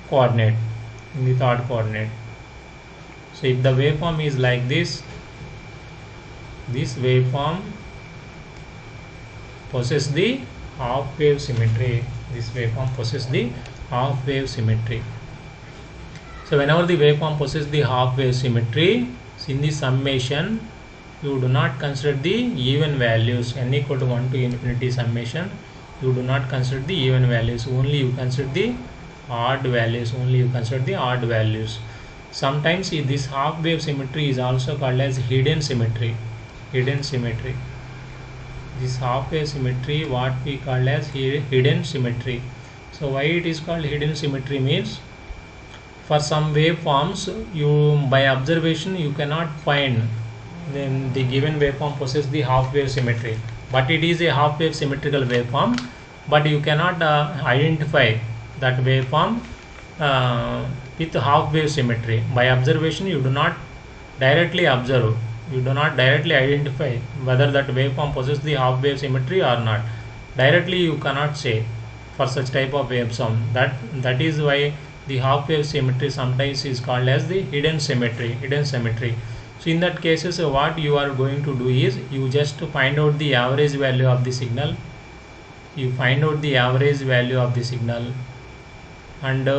Speaker 1: coordinate. So if the waveform is like this waveform possesses the half wave symmetry. So whenever the waveform possesses the half wave symmetry, in the summation you do not consider the even values. N equal to 1 to infinity summation, you do not consider the even values, only you consider the odd values. Sometimes this half wave symmetry is also called as hidden symmetry. This half wave symmetry, what we call as hidden symmetry. So why it is called hidden symmetry means, for some waveforms, you by observation you cannot find then the given waveform possesses the half wave symmetry, but it is a half wave symmetrical waveform, but you cannot identify that waveform with half wave symmetry. By observation you do not directly observe, you do not directly identify whether that waveform possesses the half wave symmetry or not. Directly you cannot say for such type of waveform. That is why the half wave symmetry sometimes is called as the hidden symmetry. So in that cases, what you are going to do is, you just find out the average value of the signal. And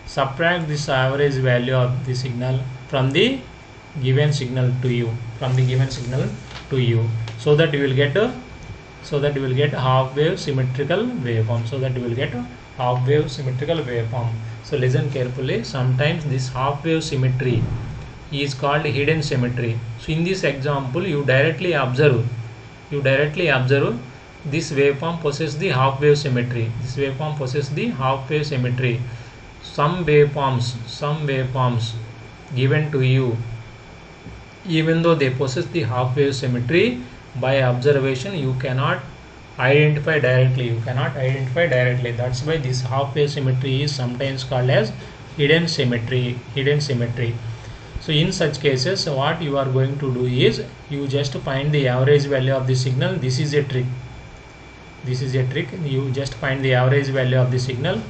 Speaker 1: subtract this average value of the signal from the given signal to you, so that you will get half wave symmetrical waveform. So listen carefully. Sometimes this half wave symmetry is called hidden symmetry. So in this example, you directly observe this waveform possesses the half wave symmetry. Some waveforms given to you, even though they possess the half wave symmetry, by observation you cannot identify directly. That's why this half wave symmetry is sometimes called as hidden symmetry. So in such cases, what you are going to do is, you just find the average value of the signal. This is a trick. You just find the average value of the signal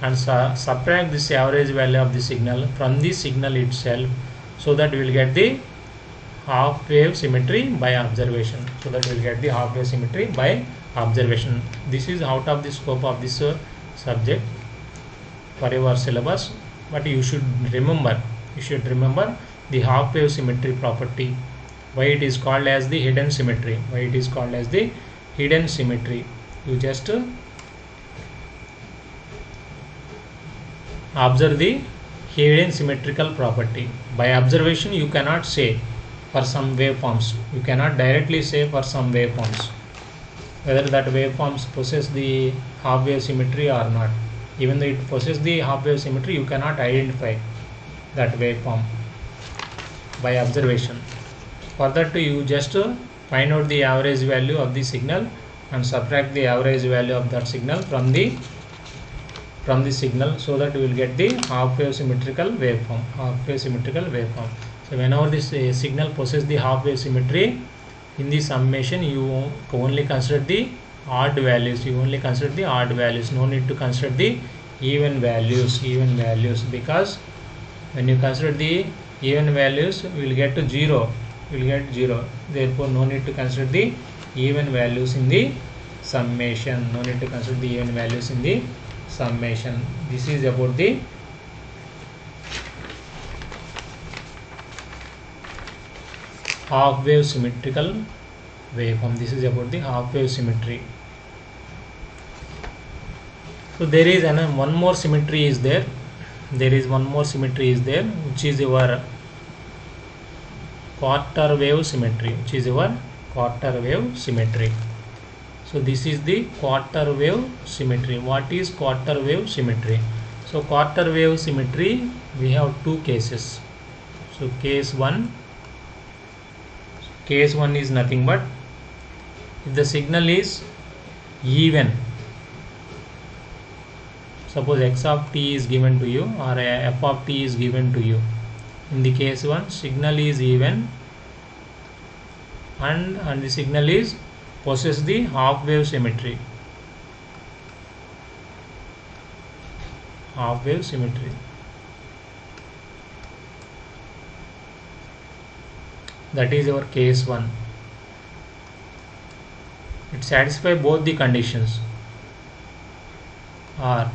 Speaker 1: and subtract this average value of the signal from the signal itself, so that we will get the half wave symmetry by observation. This is out of the scope of this subject for your syllabus, but you should remember the half wave symmetry property, why it is called as the hidden symmetry. You just observe the hidden symmetrical property. By observation you cannot say for some waveforms, whether that waveforms possess the half wave symmetry or not. Even though it possesses the half wave symmetry, you cannot identify that waveform by observation. For that, you just find out the average value of the signal and subtract the average value of that signal from the signal, so that you will get the half wave symmetrical waveform. So whenever this signal possesses the half wave symmetry, in the summation you only consider the odd values. No need to consider the even values, because when you consider the even values, we will get to 0. Therefore no need to consider the even values in the summation. This is about the half wave symmetrical waveform. This is about the half wave symmetry. So there is one more symmetry is there. Which is your quarter wave symmetry. So this is the quarter wave symmetry. What is quarter wave symmetry? So quarter wave symmetry, we have two cases. So case 1 is nothing but if the signal is even. Suppose x of t is given to you, or f of t is given to you. In the case 1, signal is even and the signal is possess the half wave symmetry. Half wave symmetry. That is our case 1. It satisfies both the conditions. Or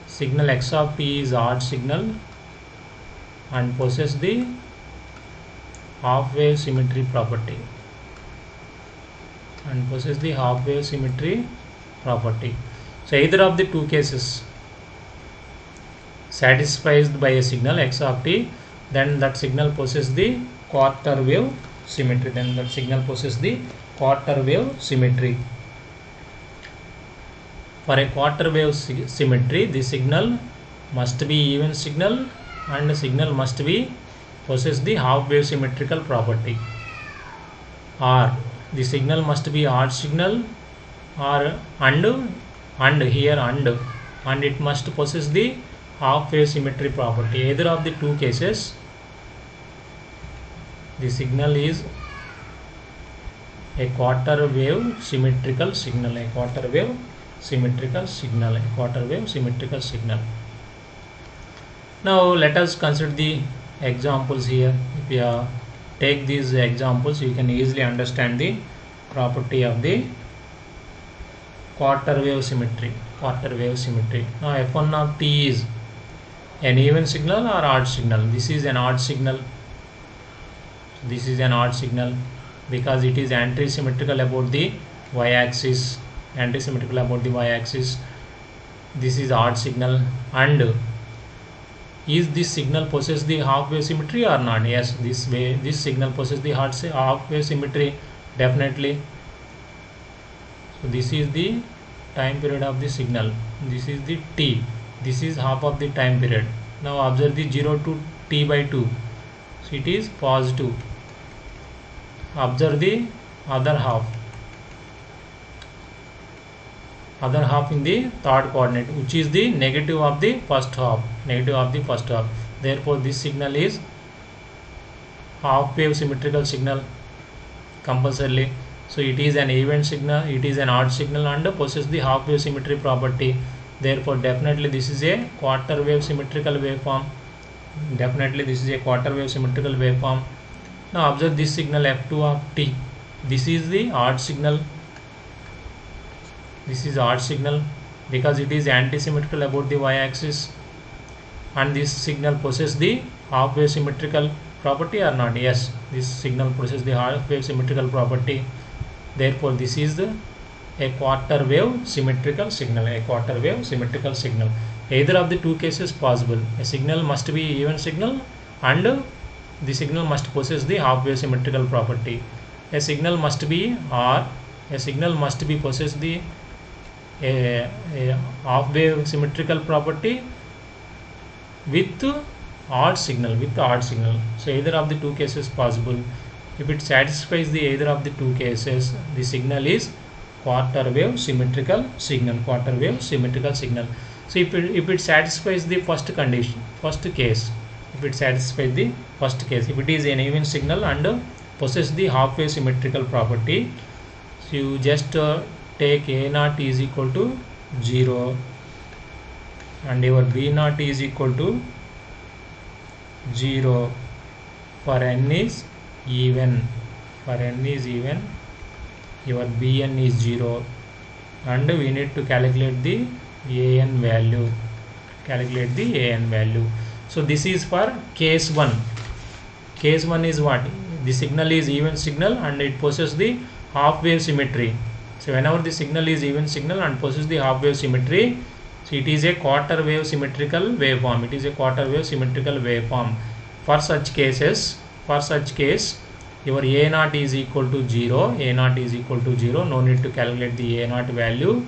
Speaker 1: signal x of t is odd signal and possess the half wave symmetry property. So either of the two cases satisfies by a signal x of t, then that signal possesses the quarter wave symmetry. For a quarter wave symmetry, the signal must be even signal and the signal must be possess the half wave symmetrical property, or the signal must be odd signal, or and it must possess the half wave symmetry property. Either of the two cases, the signal is a quarter wave symmetrical signal. Now let us consider the examples here. If you take these examples, you can easily understand the property of the quarter wave symmetry. Now f1 of t is an even signal or odd signal. This is an odd signal because it is anti-symmetrical about the y-axis. This is odd signal. And is this signal possess the half wave symmetry or not? Yes, this signal possess the half wave symmetry, definitely. So this is the time period of the signal. This is the t. This is half of the time period. Now observe the 0 to t by 2. So it is positive. Observe the other half in the third coordinate, which is the negative of the first half. Therefore this signal is half wave symmetrical signal compulsorily. So it is an even signal, it is an odd signal and possesses the half wave symmetry property. Therefore definitely this is a quarter wave symmetrical waveform. Now observe this signal f2 of t. This is the odd signal. Because it is anti-symmetrical about the y-axis, and this signal possesses the half wave symmetrical property or not? Yes, this signal possesses the half wave symmetrical property. Therefore this is a quarter wave symmetrical signal. Either of the two cases possible. A signal must be even signal and the signal must possess the half wave symmetrical property. A signal must be possess the a half wave symmetrical property with odd signal. So either of the two cases possible. If it satisfies the either of the two cases, the signal is quarter wave symmetrical signal. So if it satisfies the first case, if it is an even signal and possess the half wave symmetrical property, so you just take a naught is equal to 0 and your b naught is equal to 0 for n is even. Your bn is 0 and we need to calculate the an value. So this is for case 1. Case 1 is what? The signal is even signal and it possesses the half wave symmetry. So whenever the signal is even signal and possesses the half wave symmetry, so it is a quarter wave symmetrical waveform. For such case, your a naught is equal to 0. No need to calculate the a naught value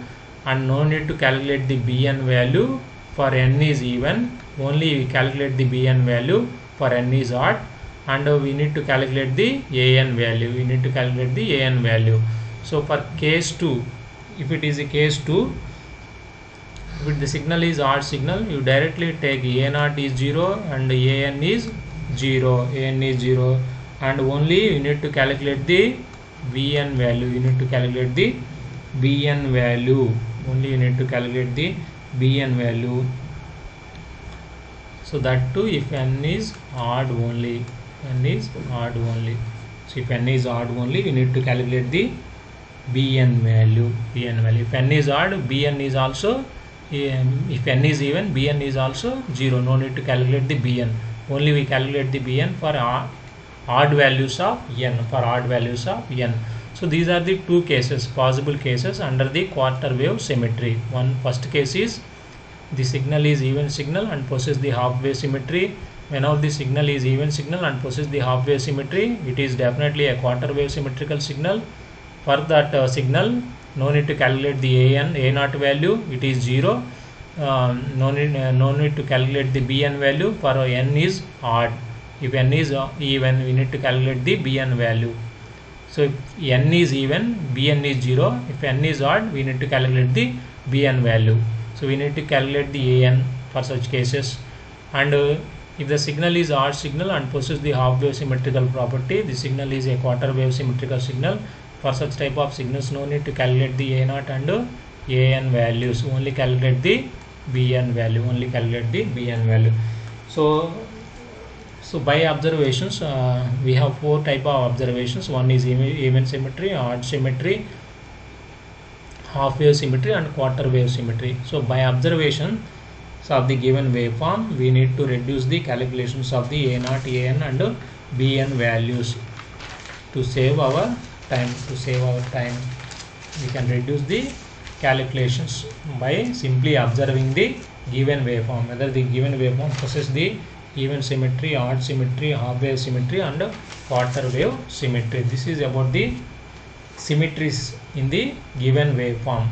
Speaker 1: and no need to calculate the bn value for n is even. Only we calculate the bn value for n is odd, and we need to calculate the an value. So for case 2, if it is a case 2, if the signal is odd signal, you directly take a naught is 0 and an is 0. and only you need to calculate the Bn value. You need to calculate the Bn value. Only you need to calculate the Bn value. So that too if n is odd only. N is odd only. So if n is odd only, you need to calculate the Bn value. Bn value. If n is odd, Bn is also. If n is even, Bn is also 0. No need to calculate the Bn. Only we calculate the Bn for odd values of n. For odd values of n. So these are the two cases, possible cases under the quarter wave symmetry. First case is the signal is even signal and possess the half wave symmetry. Whenever the signal is even signal and possess the half wave symmetry, it is definitely a quarter wave symmetrical signal. For that signal, no need to calculate the A0 value, it is 0. No need to calculate the Bn value for n is odd. If n is even, we need to calculate the Bn value. So if n is even, Bn is 0. If n is odd, we need to calculate the Bn value. So we need to calculate the An for such cases. And if the signal is odd signal and possesses the half wave symmetrical property, the signal is a quarter wave symmetrical signal. For such type of signals, no need to calculate the A0 and An values. Only calculate the Bn value. Only calculate the Bn value. So by observations, we have 4 type of observations. One is even symmetry, odd symmetry, half wave symmetry, and quarter wave symmetry. So by observation of the given waveform, we need to reduce the calculations of the A0, An, and Bn values to save our time. We can reduce the calculations by simply observing the given waveform, whether the given waveform possesses the even symmetry, odd symmetry, half wave symmetry, and quarter wave symmetry. This is about the symmetries in the given waveform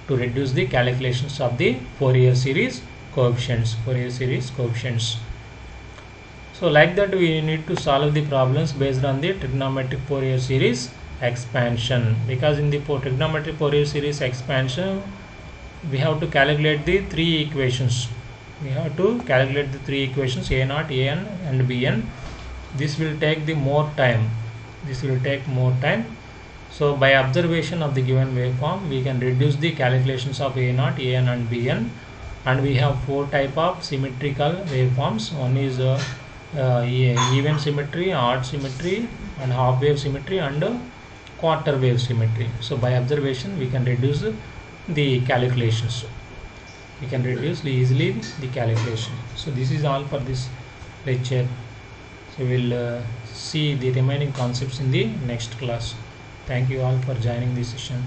Speaker 1: to reduce the calculations of the Fourier series coefficients. So like that, we need to solve the problems based on the trigonometric Fourier series expansion, because in the trigonometric Fourier series expansion, we have to calculate the 3 equations. A0, An, and Bn. This will take the more time. So by observation of the given waveform, we can reduce the calculations of A0, An, and Bn. And we have 4 type of symmetrical waveforms. One is even symmetry, odd symmetry, and half wave symmetry, and quarter wave symmetry. So by observation, we can reduce the calculations. We can reduce easily the calculation. So this is all for this lecture. So we will see the remaining concepts in the next class. Thank you all for joining this session.